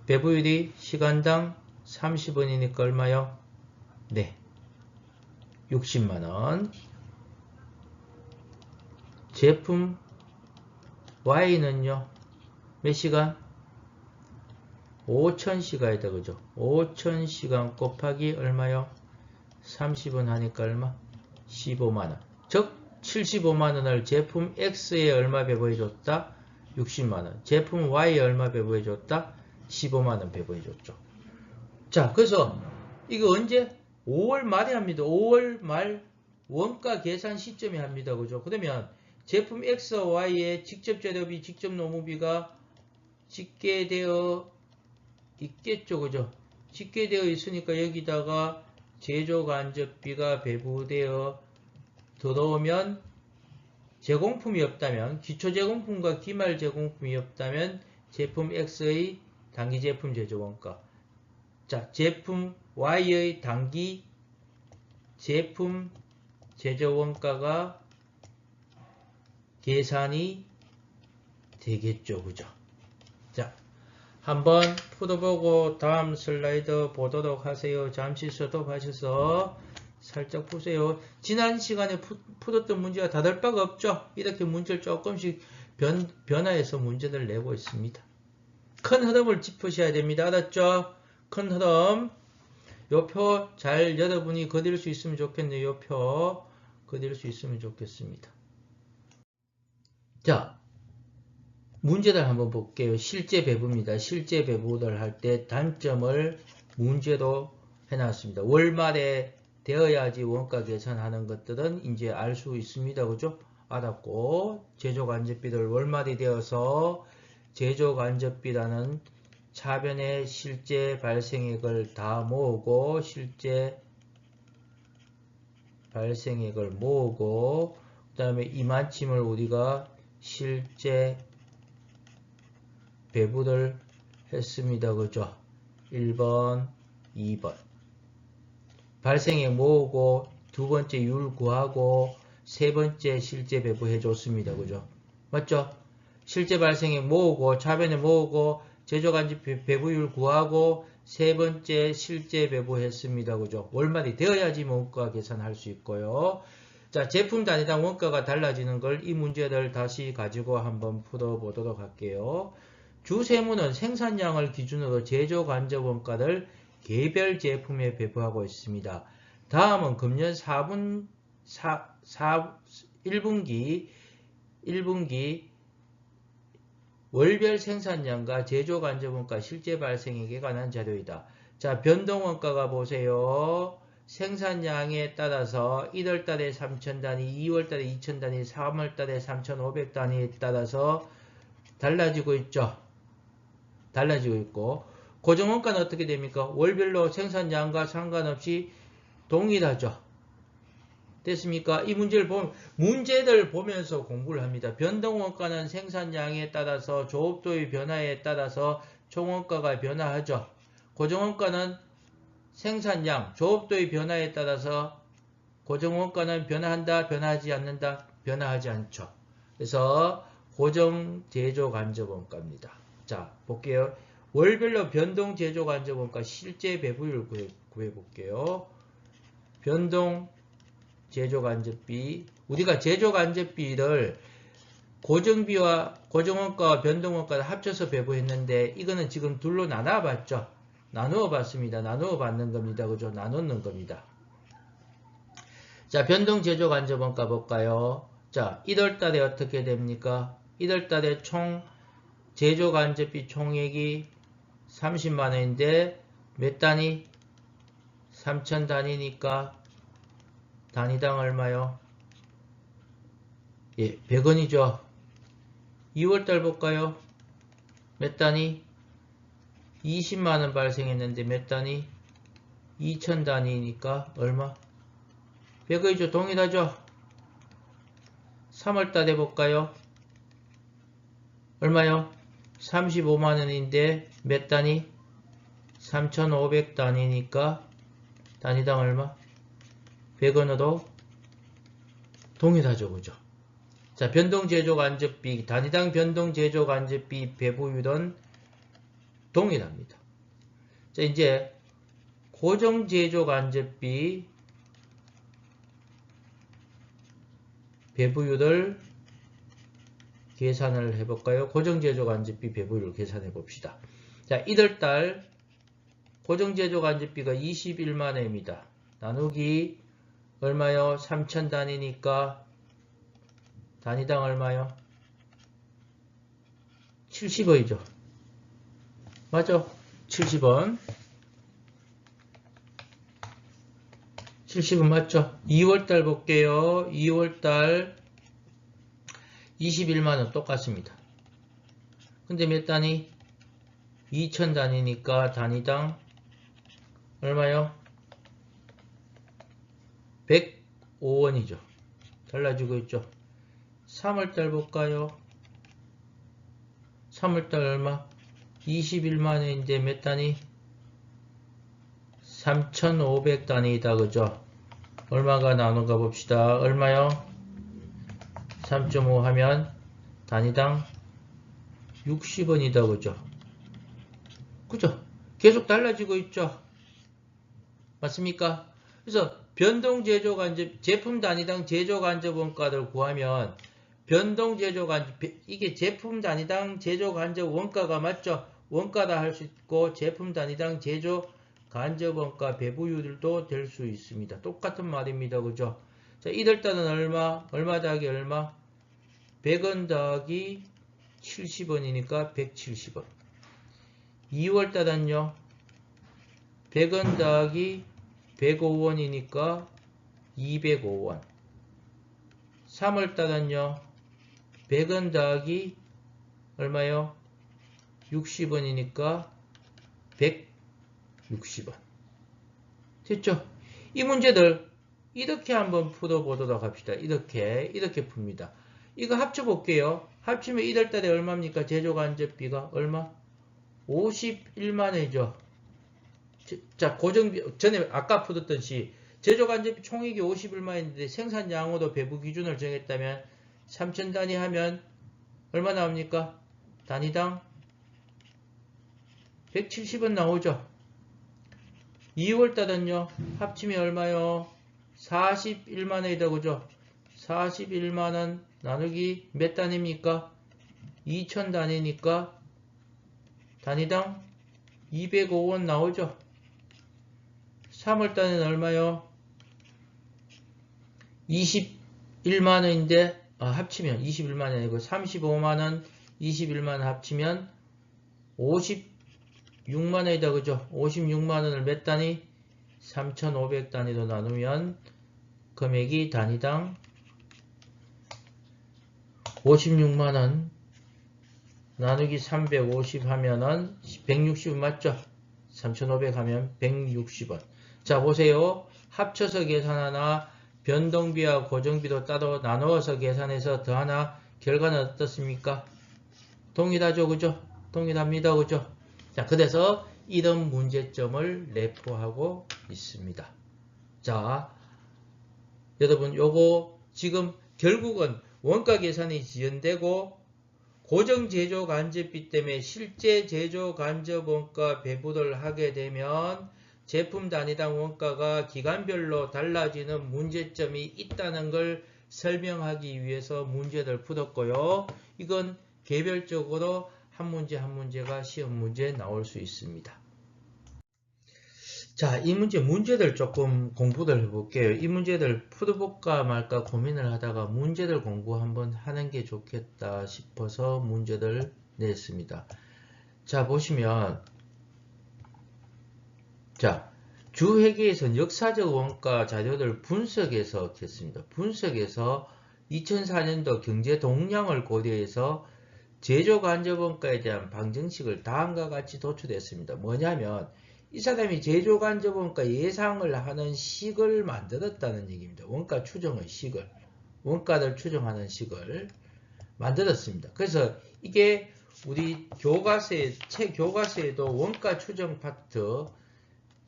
배부율이 시간당 30원이니까 얼마요? 네. 60만원. 제품 Y는요, 몇 시간? 5000시간이다. 그죠? 5000시간 곱하기 얼마요? 30원 하니까 얼마? 15만원. 즉, 75만원을 제품 X에 얼마 배부해줬다? 60만원. 제품 Y에 얼마 배부해줬다? 15만원 배부해줬죠. 자, 그래서 이거 언제? 5월 말에 합니다. 5월 말 원가 계산 시점에 합니다. 그죠? 그러면 제품 X, Y의 직접 재료비, 직접 노무비가 짓게 되어 있겠죠. 그죠? 짓게 되어 있으니까 여기다가 제조간접비가 배부되어 들어오면 제공품이 없다면, 기초제공품과 기말제공품이 없다면 제품 X의 단기 제품 제조원가, 자, 제품 Y의 단기 제품 제조원가가 계산이 되겠죠. 그죠? 자, 한번 풀어보고 다음 슬라이드 보도록 하세요. 잠시 스톱하셔서 살짝 푸세요. 지난 시간에 풀었던 문제가 다를 바가 없죠? 이렇게 문제를 조금씩 변화해서 문제를 내고 있습니다. 큰 흐름을 짚으셔야 됩니다. 알았죠? 큰 흐름. 요 표 잘 여러분이 그릴 수 있으면 좋겠네요. 요 표 그릴 수 있으면 좋겠습니다. 자, 문제를 한번 볼게요. 실제 배부입니다. 실제 배부를 할 때 단점을 문제로 해놨습니다. 월말에 되어야지 원가 계산하는 것들은 이제 알 수 있습니다. 그죠? 알았고, 제조간접비를 월말이 되어서 제조간접비라는 차변의 실제 발생액을 다 모으고, 실제 발생액을 모으고, 그 다음에 이만침을 우리가 실제 배부를 했습니다. 그죠? 1번, 2번. 발생액 모으고, 두 번째 율 구하고, 세 번째 실제 배부 해줬습니다. 그죠? 맞죠? 실제 발생액 모으고, 차변에 모으고, 제조간접 배부율 구하고, 세 번째 실제 배부 했습니다. 그죠? 월말이 되어야지 원가 계산할 수 있고요. 자, 제품 단위당 원가가 달라지는 걸 이 문제를 다시 가지고 한번 풀어보도록 할게요. 주세무는 생산량을 기준으로 제조간접원가를 개별 제품에 배부하고 있습니다. 다음은 금년 1분기 월별 생산량과 제조간접원가 실제 발생액에 관한 자료이다. 자, 변동원가가 보세요. 생산량에 따라서 1월달에 3,000단위, 2월달에 2,000단위, 3월달에 3,500단위에 따라서 달라지고 있죠. 달라지고 있고, 고정원가는 어떻게 됩니까? 월별로 생산량과 상관없이 동일하죠. 됐습니까? 이 문제를 보면서 공부를 합니다. 변동원가는 생산량에 따라서 조업도의 변화에 따라서 총원가가 변화하죠. 고정원가는 생산량, 조업도의 변화에 따라서 고정원가는 변화한다, 변화하지 않는다, 변화하지 않죠. 그래서 고정제조간접원가입니다. 자, 볼게요. 월별로 변동 제조 간접 원가 실제 배분율 구해 볼게요. 변동 제조 간접비. 우리가 제조 간접비를 고정비와 고정원가와 변동원가를 합쳐서 배분했는데 이거는 지금 둘로 나눠 봤죠. 나누어 봤습니다. 나누어 받는 겁니다. 그죠? 나누는 겁니다. 자, 변동 제조 간접 원가 볼까요? 자, 1월 달에 어떻게 됩니까? 1월 달에 총 제조 간접비 총액이 30만 원인데 몇 단위? 3천 단위니까 단위당 얼마요? 예, 100원이죠. 2월 달 볼까요? 몇 단위? 20만 원 발생했는데 몇 단위? 2천 단위니까 얼마? 100원이죠. 동일하죠? 3월 달에 볼까요? 얼마요? 35만 원인데 몇 단위? 3,500 단위니까 단위당 얼마? 100원으로 동일하죠. 그죠? 자, 변동 제조 간접비, 단위당 변동 제조 간접비 배분율은 동일합니다. 자, 이제 고정 제조 간접비 배분율을 계산을 해볼까요? 고정 제조 간접비 배분율 계산해 봅시다. 자, 1월달 고정 제조 간접비가 21만 원입니다. 나누기 얼마요? 3천 단위니까 단위당 얼마요? 70원이죠. 맞죠? 70원. 70원 맞죠? 2월달 볼게요. 2월달 21만원 똑같습니다. 근데 몇 단위? 2000 단위니까 단위당 얼마요? 105원이죠. 달라지고 있죠. 3월달 볼까요? 3월달 얼마? 21만원인데 몇 단위? 3500 단위이다. 그죠? 얼마가 나오는가 봅시다. 얼마요? 3.5 하면 단위당 60원이다. 그죠? 그죠? 계속 달라지고 있죠? 맞습니까? 그래서 변동 제조 간접, 제품 단위당 제조 간접 원가를 구하면 변동 제조 간접, 이게 제품 단위당 제조 간접 원가가 맞죠? 원가다 할 수 있고 제품 단위당 제조 간접 원가 배분율도 될 수 있습니다. 똑같은 말입니다. 그죠? 자, 1월달은 얼마? 얼마 더하기 얼마? 100원 더하기 70원이니까 170원. 2월달은요? 100원 더하기 105원이니까 205원. 3월달은요? 100원 더하기 얼마요? 60원이니까 160원. 됐죠? 이 문제들 이렇게 한번 풀어보도록 합시다. 이렇게 풉니다. 이거 합쳐볼게요. 합치면 1월달에 얼마입니까? 제조간접비가 얼마? 51만원이죠. 자, 고정비, 전에 아까 풀었듯이 제조간접비 총액이 51만원인데 생산량으로 배부 기준을 정했다면 3천 단위 하면 얼마 나옵니까? 단위당 170원 나오죠. 2월달은요, 합치면 얼마요? 41만원이다. 그죠? 41만원 나누기 몇 단위입니까? 2000 단위니까 단위당 205원 나오죠. 3월달은 얼마요? 21만원인데 합치면 21만원이고 35만원 21만원 합치면 56만원이다. 그죠? 56만원을 몇 단위? 3500 단위로 나누면 금액이 단위당 56만원 나누기 350 하면은 160원 맞죠? 3500 하면 160원. 자, 보세요. 합쳐서 계산하나 변동비와 고정비도 따로 나누어서 계산해서 더하나 결과는 어떻습니까? 동일하죠. 그죠? 동일합니다. 그죠? 자, 그래서 이런 문제점을 내포하고 있습니다. 자, 여러분 요거 지금 결국은 원가 계산이 지연되고 고정 제조 간접비 때문에 실제 제조 간접 원가 배분을 하게 되면 제품 단위당 원가가 기간별로 달라지는 문제점이 있다는 걸 설명하기 위해서 문제를 풀었고요. 이건 개별적으로 한 문제 한 문제가 시험 문제에 나올 수 있습니다. 자, 이 문제들 조금 공부를 해볼게요. 이 문제들 풀어볼까 말까 고민을 하다가 문제들 공부 한번 하는 게 좋겠다 싶어서 문제들 냈습니다. 자, 보시면, 자, 주회계에서는 역사적 원가 자료를 분석해서 했습니다. 분석해서 2004년도 경제 동향을 고려해서 제조 간접 원가에 대한 방정식을 다음과 같이 도출했습니다. 뭐냐면, 이 사람이 제조 간접 원가 예상을 하는 식을 만들었다는 얘기입니다. 원가 추정의 식을, 원가를 추정하는 식을 만들었습니다. 그래서 이게 우리 교과서에, 교과서에도 원가 추정 파트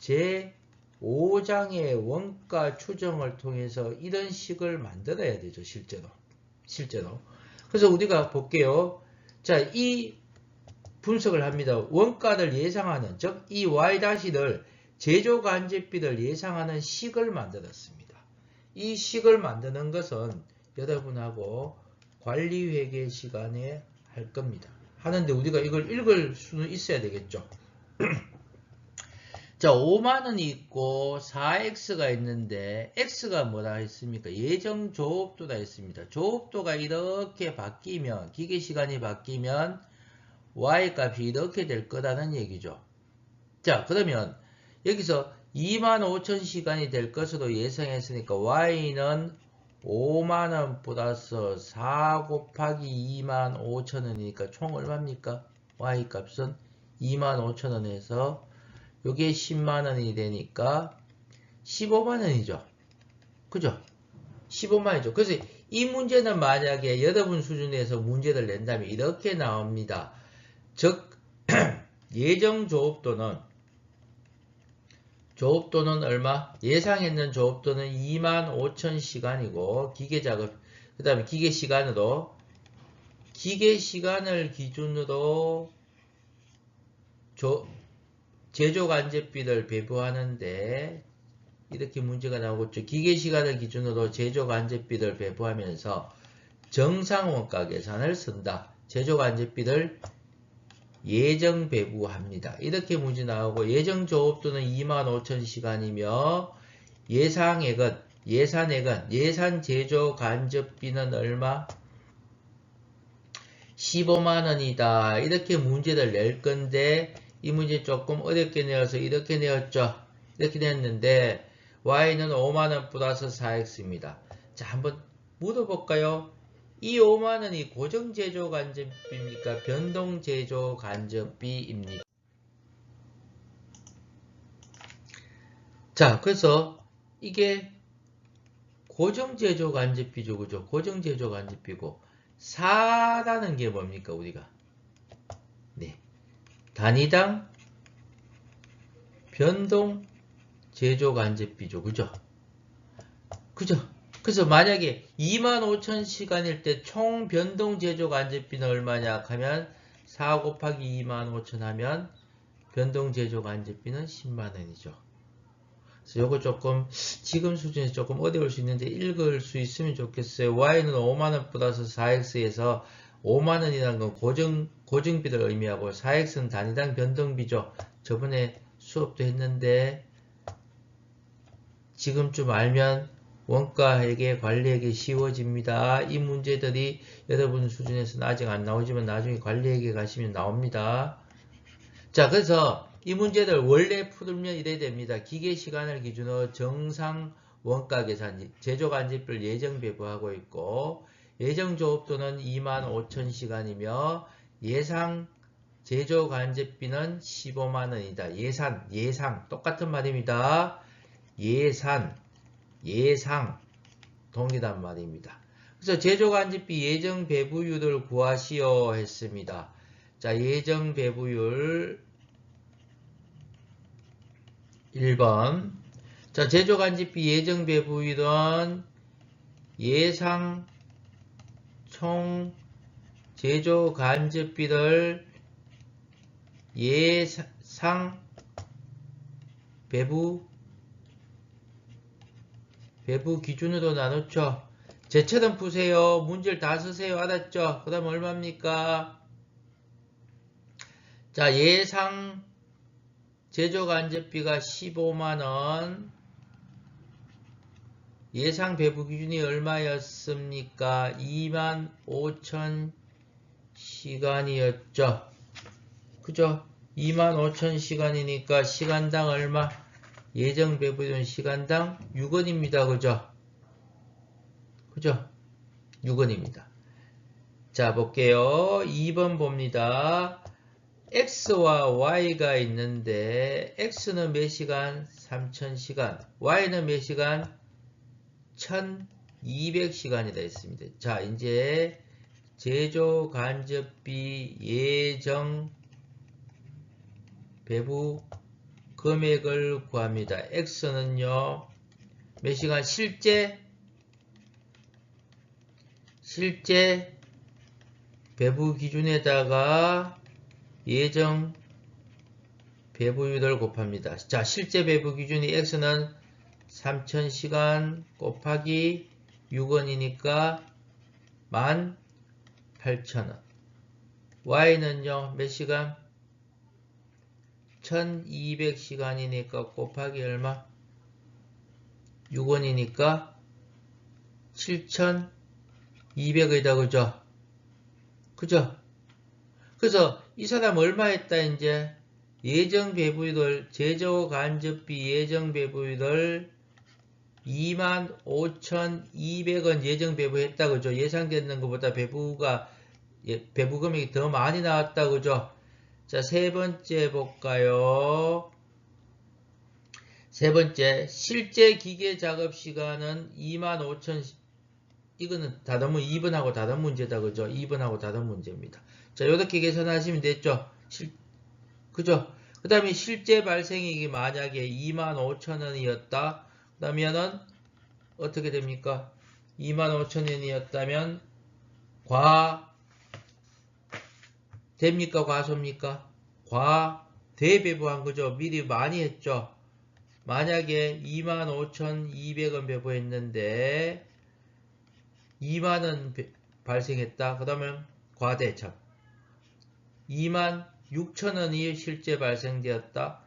제5장의 원가 추정을 통해서 이런 식을 만들어야 되죠. 실제로. 그래서 우리가 볼게요. 자, 이 분석을 합니다. 원가를 예상하는, 즉 이 Y-를 제조 간접비를 예상하는 식을 만들었습니다. 이 식을 만드는 것은 여러분하고 관리회계 시간에 할 겁니다. 하는데 우리가 이걸 읽을 수는 있어야 되겠죠. 자, 5만원이 있고 4x가 있는데 x가 뭐라 했습니까? 예정 조업도가 있습니다. 조업도가 이렇게 바뀌면, 기계시간이 바뀌면 y값이 이렇게 될 거라는 얘기죠. 자, 그러면 여기서 25,000시간이 될 것으로 예상했으니까 y는 5만원 플러스 4 곱하기 25,000원이니까 총 얼마입니까? y값은 25,000원에서 요게 10만원이 되니까 15만원이죠. 그죠? 15만원이죠. 그래서 이 문제는 만약에 여러분 수준에서 문제를 낸다면 이렇게 나옵니다. 즉 예정 조업도는 얼마? 예상했는 조업도는 25,000시간이고 기계작업, 그 다음에 기계시간을 기준으로 제조간접비를 배부하는데 이렇게 문제가 나오겠죠. 기계시간을 기준으로 제조간접비를 배부하면서 정상원가 계산을 쓴다. 제조간접비를 예정 배부합니다. 이렇게 문제 나오고 예정 조업도는 25,000시간이며 예산액은 예산 제조 간접비는 얼마? 15만원이다. 이렇게 문제를 낼 건데 이 문제 조금 어렵게 내어서 이렇게 내었죠. 이렇게 냈는데 y는 5만원 플러스 4x입니다. 자, 한번 물어볼까요? 이 5만원이 고정제조 간접비입니까? 변동제조 간접비입니까? 자, 그래서 이게 고정제조 간접비죠. 그죠? 고정제조 간접비고 4라는 게 뭡니까? 우리가 네, 단위당 변동제조 간접비죠. 그죠? 그래서 만약에 25,000시간일 때 총 변동 제조 간접비는 얼마냐 하면 4 곱하기 25,000 하면 변동 제조 간접비는 10만원이죠. 그래서 요거 조금 지금 수준에서 조금 어려울 수 있는데 읽을 수 있으면 좋겠어요. y는 5만원 플러스 4x에서 5만원이라는 건 고정비를 의미하고 4x는 단위당 변동비죠. 저번에 수업도 했는데 지금쯤 알면 원가회계, 관리회계 쉬워집니다. 이 문제들이 여러분 수준에서는 아직 안 나오지만 나중에 관리회계 가시면 나옵니다. 자, 그래서 이 문제들 원래 풀면 이래 됩니다. 기계시간을 기준으로 정상 원가 계산, 제조간접비를 예정 배부하고 있고 예정조업도는 25,000시간이며 예상 제조간접비는 15만원이다. 예상 똑같은 말입니다. 예상 동일한 말입니다. 그래서 제조간접비 예정 배부율을 구하시오 했습니다. 자, 예정 배부율 1번. 자, 제조간접비 예정 배부율은 예상 총 제조 간접비를 예상 배부 기준으로 나눴죠. 제처럼 푸세요. 문제를 다 쓰세요. 알았죠? 그 다음 얼마입니까? 자, 예상 제조 간접비가 15만원. 예상 배부 기준이 얼마였습니까? 25,000 시간이었죠. 그죠? 25,000시간이니까 시간당 얼마? 예정 배부는 시간당 6원입니다. 그죠? 그죠? 6원입니다. 자, 볼게요. 2번 봅니다. X와 Y가 있는데 X는 몇 시간? 3000시간. Y는 몇 시간? 1200시간이다 했습니다. 자, 이제 제조 간접비 예정 배부 금액을 구합니다. X는요, 몇 시간? 실제 배부 기준에다가 예정 배부율을 곱합니다. 자, 실제 배부 기준이 X는 3000시간 곱하기 6원이니까 18,000원. Y는요, 몇 시간? 1200시간이니까 곱하기 얼마? 6원이니까 7200이다. 그죠? 그죠? 그래서 이 사람 얼마 했다 이제? 예정 배부율을 제조 간접비 예정 배부율을 25,200원 예정 배부했다. 그죠? 예상되는 것보다 배부 금액이 더 많이 나왔다. 그죠? 자, 세 번째 볼까요? 세 번째, 실제 기계 작업 시간은 25,000, 이거는 다른 2번하고 다른 문제다. 그죠? 2번하고 다른 문제입니다. 자, 이렇게 계산하시면 됐죠? 그죠? 그 다음에 실제 발생액이 만약에 25,000원이었다. 그러면은 어떻게 됩니까? 25,000원이었다면 됩니까? 과소입니까? 대배부한 거죠. 미리 많이 했죠. 만약에 25,200원 배부했는데 2만원 발생했다. 그러면 과대참. 26,000원이 실제 발생되었다.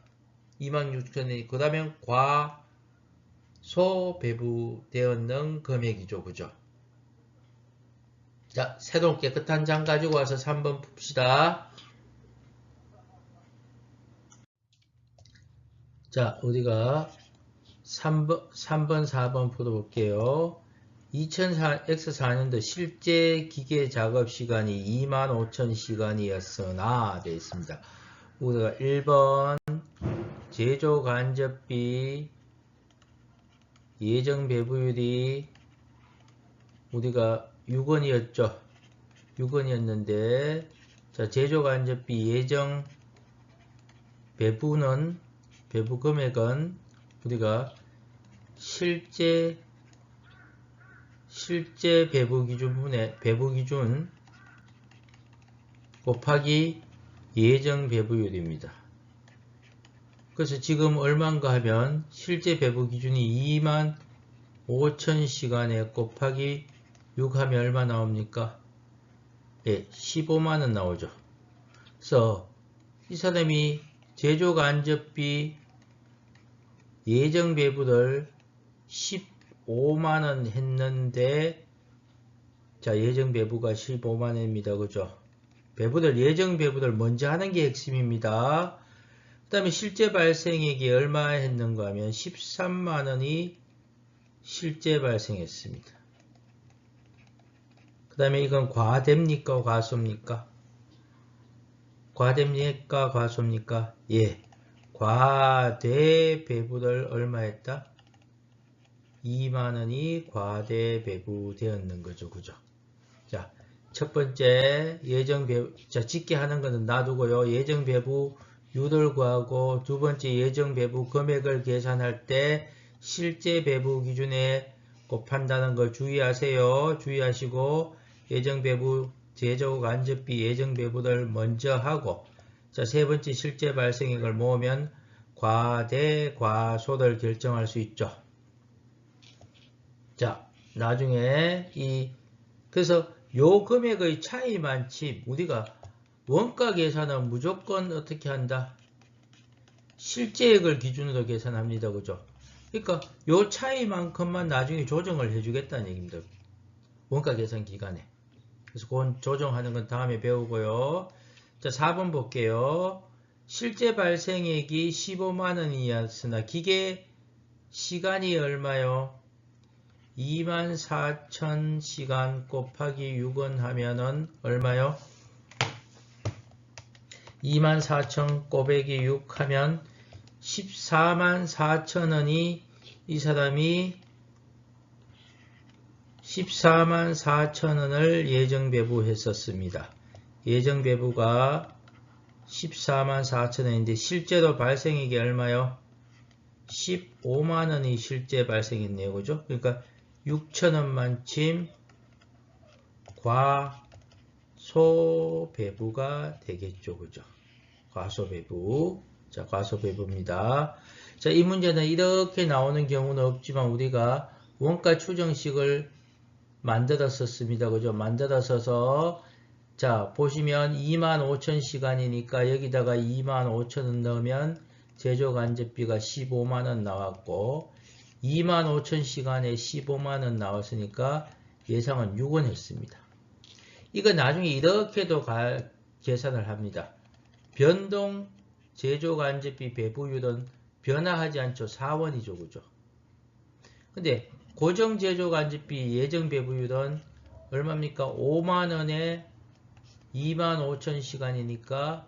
26,000원이 그러면 과소 배부되었는 금액이죠. 그죠? 자, 새로운 깨끗한 장 가지고 와서 3번 풉시다. 자, 우리가 3번, 4번 풀어볼게요. 2004년도 실제 기계 작업 시간이 25,000시간이었으나 되어 있습니다. 우리가 1번 제조 간접비 예정 배부율이 우리가 6원이었죠. 6원이었는데 자, 제조 간접비 예정 배부 금액은 우리가 실제 배부 기준 곱하기 예정 배부율입니다. 그래서 지금 얼마인가 하면 실제 배부 기준이 25,000시간에 곱하기 6 하면 얼마 나옵니까? 예, 15만원 나오죠. 그래서 이 사람이 제조 간접비 예정 배부를 15만원 했는데 자, 예정 배부가 15만원입니다. 그죠? 예정 배부를 먼저 하는 게 핵심입니다. 그 다음에 실제 발생액이 얼마 했는가 하면 13만원이 실제 발생했습니다. 그 다음에 이건 과대입니까? 과소입니까? 과대입니까? 과소입니까? 예. 과대 배부를 얼마 했다? 2만원이 과대 배부되었는 거죠. 그죠? 자, 첫 번째 예정 배부, 자, 짓게 하는 거는 놔두고요. 예정 배부 율을 구하고 두 번째 예정 배부 금액을 계산할 때 실제 배부 기준에 곱한다는 걸 주의하세요. 주의하시고 예정 배부 제조 간접비 예정 배부를 먼저 하고, 자, 세 번째 실제 발생액을 모으면 과대 과소를 결정할 수 있죠. 자, 나중에 그래서 요 금액의 차이만치 우리가 원가 계산은 무조건 어떻게 한다? 실제액을 기준으로 계산합니다. 그죠? 그러니까 요 차이만큼만 나중에 조정을 해주겠다는 얘기입니다. 원가 계산 기간에. 그래서 그건 조정하는 건 다음에 배우고요. 자, 4번 볼게요. 실제 발생액이 15만원이었으나 기계 시간이 얼마요? 24,000시간 곱하기 6원 하면은 얼마요? 24,000 곱하기 6 하면 144,000원이 이 사람이 144,000원을 예정 배부했었습니다. 예정 배부가 144,000원인데 실제로 발생액이 얼마요? 15만원이 실제 발생했네요. 그죠? 그러니까 6,000원만큼 과소배부가 되겠죠. 그죠? 과소배부. 자, 과소배부입니다. 자, 이 문제는 이렇게 나오는 경우는 없지만 우리가 원가 추정식을 만들었었습니다. 그죠? 만들었어서 자, 보시면 25,000시간이니까 여기다가 25,000원 넣으면 제조 간접비가 15만원 나왔고 25,000시간에 15만원 나왔으니까 예상은 6원 했습니다. 이거 나중에 이렇게도 계산을 합니다. 변동 제조 간접비 배부율은 변화하지 않죠. 4원이죠. 그죠? 근데 고정 제조 간접비 예정 배부율은 얼마입니까? 5만원에 25,000시간이니까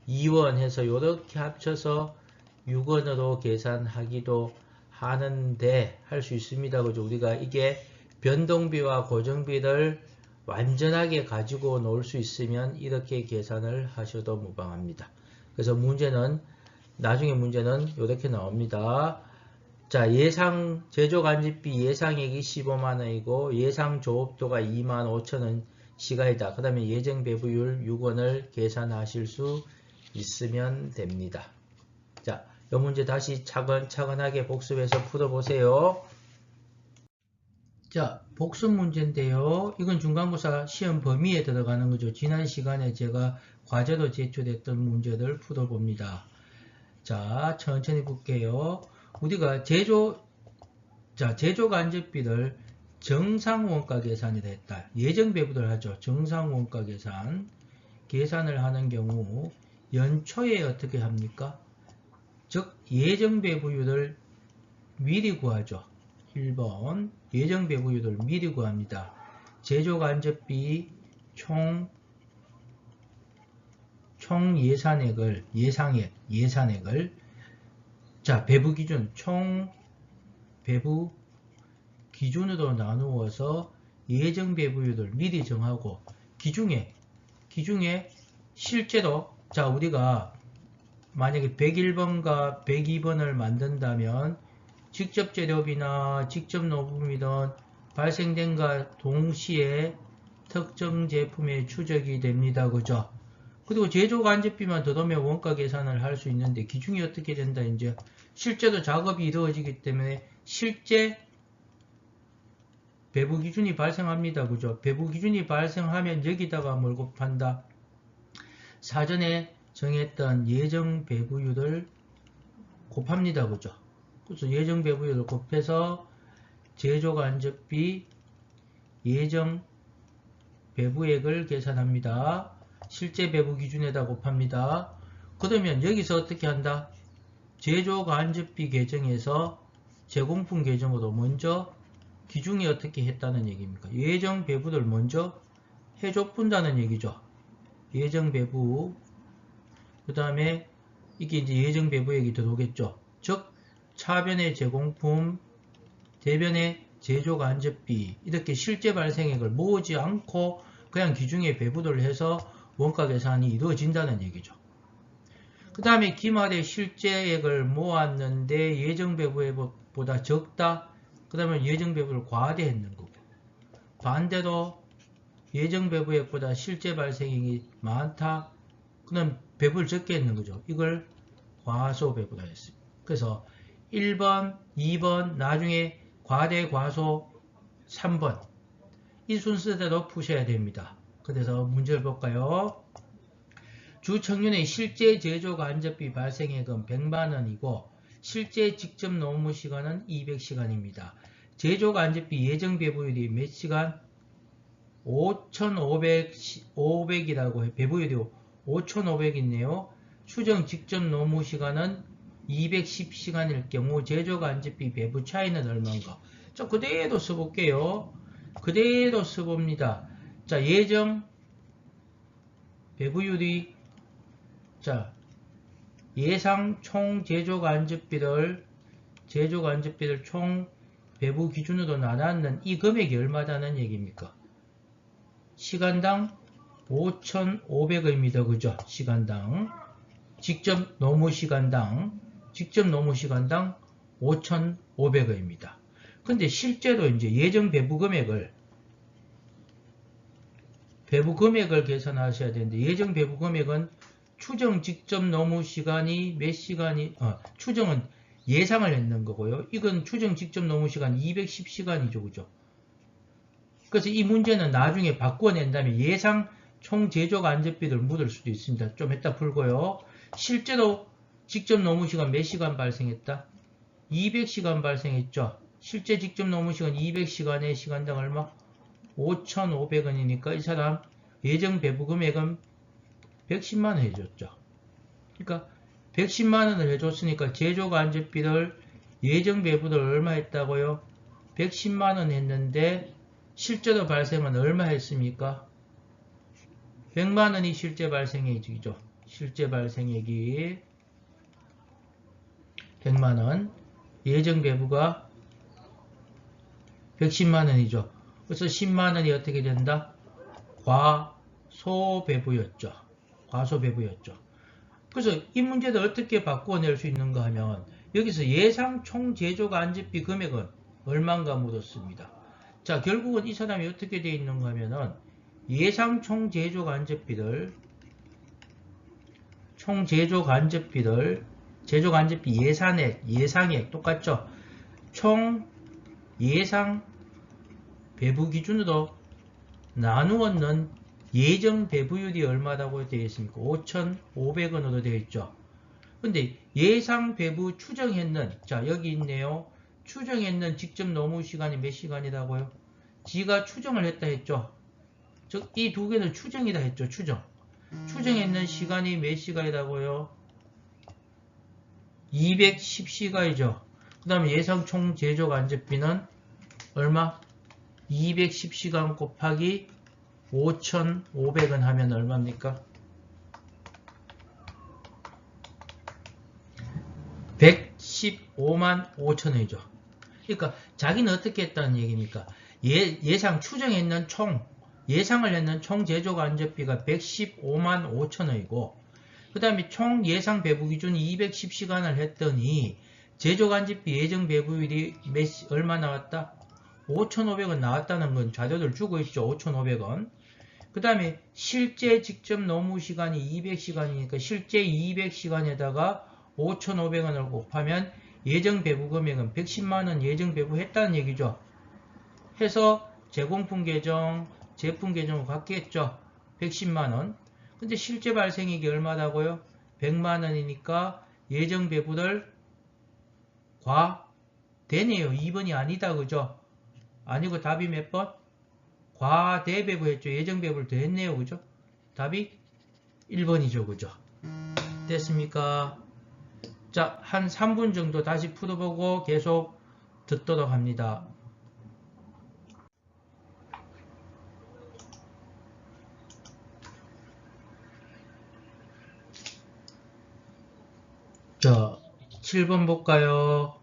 2원 해서 이렇게 합쳐서 6원으로 계산하기도 하는데 할 수 있습니다. 그죠? 우리가 이게 변동비와 고정비를 완전하게 가지고 놀 수 있으면 이렇게 계산을 하셔도 무방합니다. 그래서 나중에 문제는 이렇게 나옵니다. 자, 예상 제조 간접비 예상액이 15만원이고 예상 조업도가 25,000원 시간이다. 그 다음에 예정 배부율 6원을 계산하실 수 있으면 됩니다. 자, 이 문제 다시 차근차근하게 복습해서 풀어보세요. 자, 복습 문제인데요. 이건 중간고사 시험 범위에 들어가는 거죠. 지난 시간에 제가 과제로 제출했던 문제를 풀어봅니다. 자, 천천히 볼게요. 우리가 제조 간접비를 정상원가 계산을 했다. 예정 배부를 하죠. 정상원가 계산을 하는 경우 연초에 어떻게 합니까? 즉 예정 배부율을 미리 구하죠. 1번 예정 배부율을 미리 구합니다. 제조 간접비 총 예산액을 자, 배부 기준 총 배부 기준으로 나누어서 예정 배부율을 미리 정하고 기중에 실제로 자, 우리가 만약에 101번과 102번을 만든다면 직접 재료비나 직접 노무이든 발생된과 동시에 특정 제품의 추적이 됩니다. 그죠? 그리고 제조 간접비만 더하면 원가 계산을 할 수 있는데 기준이 어떻게 된다? 이제 실제로 작업이 이루어지기 때문에 실제 배부 기준이 발생합니다. 그죠? 배부 기준이 발생하면 여기다가 뭘 곱한다? 사전에 정했던 예정 배부율을 곱합니다. 그죠? 그래서 예정 배부율을 곱해서 제조 간접비 예정 배부액을 계산합니다. 실제 배부 기준에다 곱합니다. 그러면 여기서 어떻게 한다? 제조 간접비 계정에서 제공품 계정으로 먼저 기준이 어떻게 했다는 얘기입니까? 예정 배부를 먼저 해줘 푼다는 얘기죠. 예정 배부 그 다음에 이게 이제 예정 배부액이 들어오겠죠. 즉 차변의 제공품, 대변의 제조 간접비 이렇게 실제 발생액을 모으지 않고 그냥 기준에 배부를 해서 원가 계산이 이루어진다는 얘기죠. 그 다음에 기말에 실제액을 모았는데 예정 배부액보다 적다. 그 다음에 예정 배부를 과대했는 거고 반대로 예정 배부액보다 실제 발생액이 많다. 그럼 배부를 적게 했는 거죠. 이걸 과소 배부라 했습니다. 그래서 1번, 2번, 나중에 과대, 과소 3번. 이 순서대로 푸셔야 됩니다. 그래서 문제를 볼까요? 주 청년의 실제 제조 간접비 발생액은 100만원이고 실제 직접 노무 시간은 200시간입니다. 제조 간접비 예정 배부율이 몇 시간? 5,500이라고 해. 배부율이 5,500이네요. 추정 직접 노무 시간은 210시간일 경우 제조 간접비 배부 차이는 얼마인가? 자, 그대로 써볼게요. 그대로 써봅니다. 자, 예정 배부율이 자, 예상 총 제조 간접비를 총 배부 기준으로 나눴는 이 금액이 얼마다는 얘기입니까? 시간당 5,500원입니다. 그죠? 시간당. 직접 노무 시간당 5,500원입니다. 근데 실제로 이제 예정 배부 금액을 계산하셔야 되는데 예정 배부 금액은 추정 직접 노무 시간이 몇 시간이 추정은 예상을 했는 거고요. 이건 추정 직접 노무 시간 210시간이죠. 그죠? 그래서 이 문제는 나중에 바꿔낸 다음에 예상 총 제조 간접비를 묻을 수도 있습니다. 좀 이따 풀고요. 실제로 직접 노무 시간 몇 시간 발생했다? 200시간 발생했죠. 실제 직접 노무 시간 200시간에 시간당 얼마? 5,500원이니까 이 사람 예정 배부 금액은 110만원 해줬죠. 그러니까 110만원을 해줬으니까 제조 간접비를 예정 배부를 얼마 했다고요? 110만원 했는데 실제로 발생은 얼마 했습니까? 100만원이 실제 발생액이죠. 실제 발생액이 100만원, 예정 배부가 110만원이죠. 그래서 10만원이 어떻게 된다? 과소 배부였죠. 과소 배부였죠. 그래서 이 문제를 어떻게 바꾸어낼 수 있는가 하면 여기서 예상 총 제조 간접비 금액은 얼마인가 물었습니다. 자, 결국은 이 사람이 어떻게 되어 있는가 하면은 예상 총 제조 간접비를 제조 간접비 예상액 똑같죠? 총 예상 배부 기준으로 나누었는 예정 배부율이 얼마라고 되어 있습니까? 5,500원으로 되어 있죠. 근데 예상 배부 추정했는 자 여기 있네요. 추정했는 직접 노무 시간이 몇 시간이라고요? 지가 추정을 했다 했죠. 즉 이 두 개는 추정이다 했죠. 추정했는 시간이 몇 시간이라고요? 210시간이죠. 그 다음에 예상 총 제조 간접비는 얼마? 210시간 곱하기 5,500원 하면 얼마입니까? 115만 5천원이죠. 그러니까 자기는 어떻게 했다는 얘기입니까? 예상 추정했는 예상을 했는 총 제조 간접비가 115만 5천원이고 그 다음에 총 예상 배부 기준 210시간을 했더니 제조 간접비 예정 배부율이 얼마 나왔다? 5,500원 나왔다는 건 자료를 주고 있죠. 5,500원. 그 다음에 실제 직접 노무 시간이 200시간이니까 실제 200시간에다가 5,500원을 곱하면 예정 배부 금액은 110만원 예정 배부했다는 얘기죠. 해서 제공품 계정, 제품 계정을 갖겠죠. 110만원. 근데 실제 발생액이 얼마라고요? 100만원이니까 예정 배부를 과대네요. 2번이 아니다. 그죠? 아니고 답이 몇 번? 과대배부 했죠. 예정 배부를 더 했네요. 그죠? 답이 1번이죠. 그죠? 됐습니까? 자, 한 3분 정도 다시 풀어보고 계속 듣도록 합니다. 자, 7번 볼까요?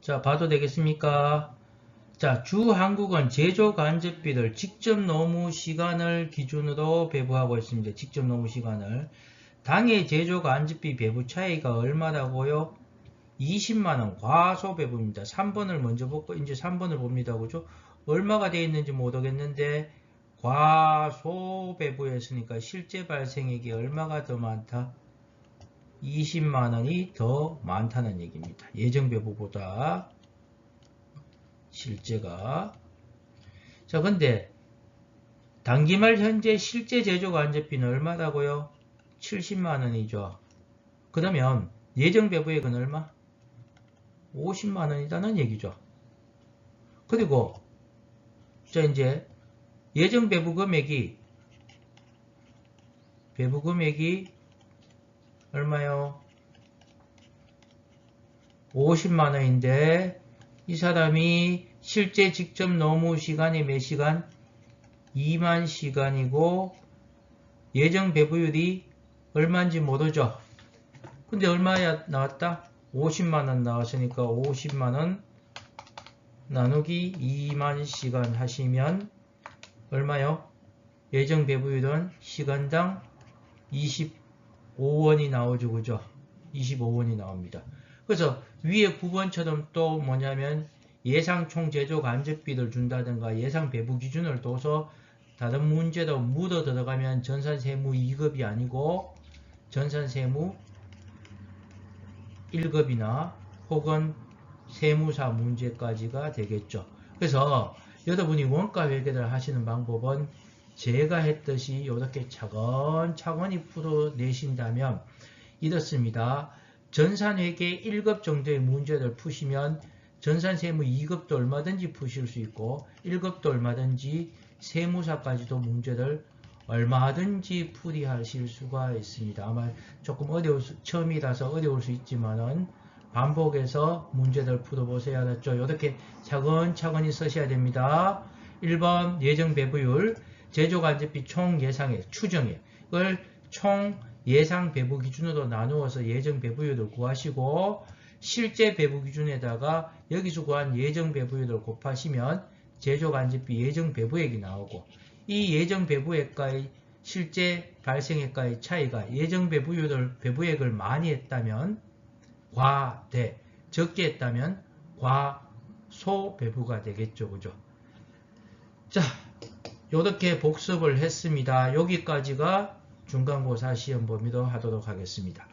자, 봐도 되겠습니까? 자, 주한국은 제조 간접비를 직접 노무 시간을 기준으로 배부하고 있습니다. 직접 노무 시간을. 당해 제조 간접비 배부 차이가 얼마라고요? 20만원 과소 배부입니다. 3번을 먼저 보고 이제 3번을 봅니다. 그죠? 얼마가 되어 있는지 모르겠는데 과소배부했으니까 실제 발생액이 얼마가 더 많다? 20만원이 더 많다는 얘기입니다. 예정배부보다 실제가. 자, 근데 단기말 현재 실제 제조간접비는 얼마다고요? 70만원이죠. 그러면 예정배부액은 얼마? 50만원이라는 얘기죠. 그리고 자, 이제 예정배부 금액이 얼마요? 50만원인데 이 사람이 실제 직접 노무 시간이 몇 시간? 2만 시간이고 예정 배부율이 얼마인지 모르죠. 근데 얼마야 나왔다? 50만원 나왔으니까 50만원 나누기 2만 시간 하시면 얼마요? 예정 배부율은 시간당 25원이 나오죠. 그죠? 25원이 나옵니다. 그래서 위에 9번처럼 또 뭐냐면 예상 총 제조 간접비를 준다든가 예상 배부 기준을 둬서 다른 문제로 묻어 들어가면 전산세무 2급이 아니고 전산세무 1급이나 혹은 세무사 문제까지가 되겠죠. 그래서 여러분이 원가 회계를 하시는 방법은 제가 했듯이 이렇게 차근차근히 풀어내신다면 이렇습니다. 전산회계 1급 정도의 문제를 푸시면 전산세무 2급도 얼마든지 푸실 수 있고 1급도 얼마든지 세무사까지도 문제를 얼마든지 풀이하실 수가 있습니다. 아마 조금 처음이라서 어려울 수 있지만은 반복해서 문제를 풀어보셔야 하겠죠. 이렇게 차근차근히 쓰셔야 됩니다. 1번 예정배부율, 제조간접비 총 예상액, 추정액을 총 예상 배부 기준으로 나누어서 예정 배부율을 구하시고 실제 배부 기준에다가 여기서 구한 예정 배부율을 곱하시면 제조간접비 예정 배부액이 나오고 이 예정 배부액과의 실제 발생액과의 차이가 예정 배부액을 많이 했다면 과대, 적게 했다면 과소배부가 되겠죠. 그죠? 자, 이렇게 복습을 했습니다. 여기까지가 중간고사 시험 범위로 하도록 하겠습니다.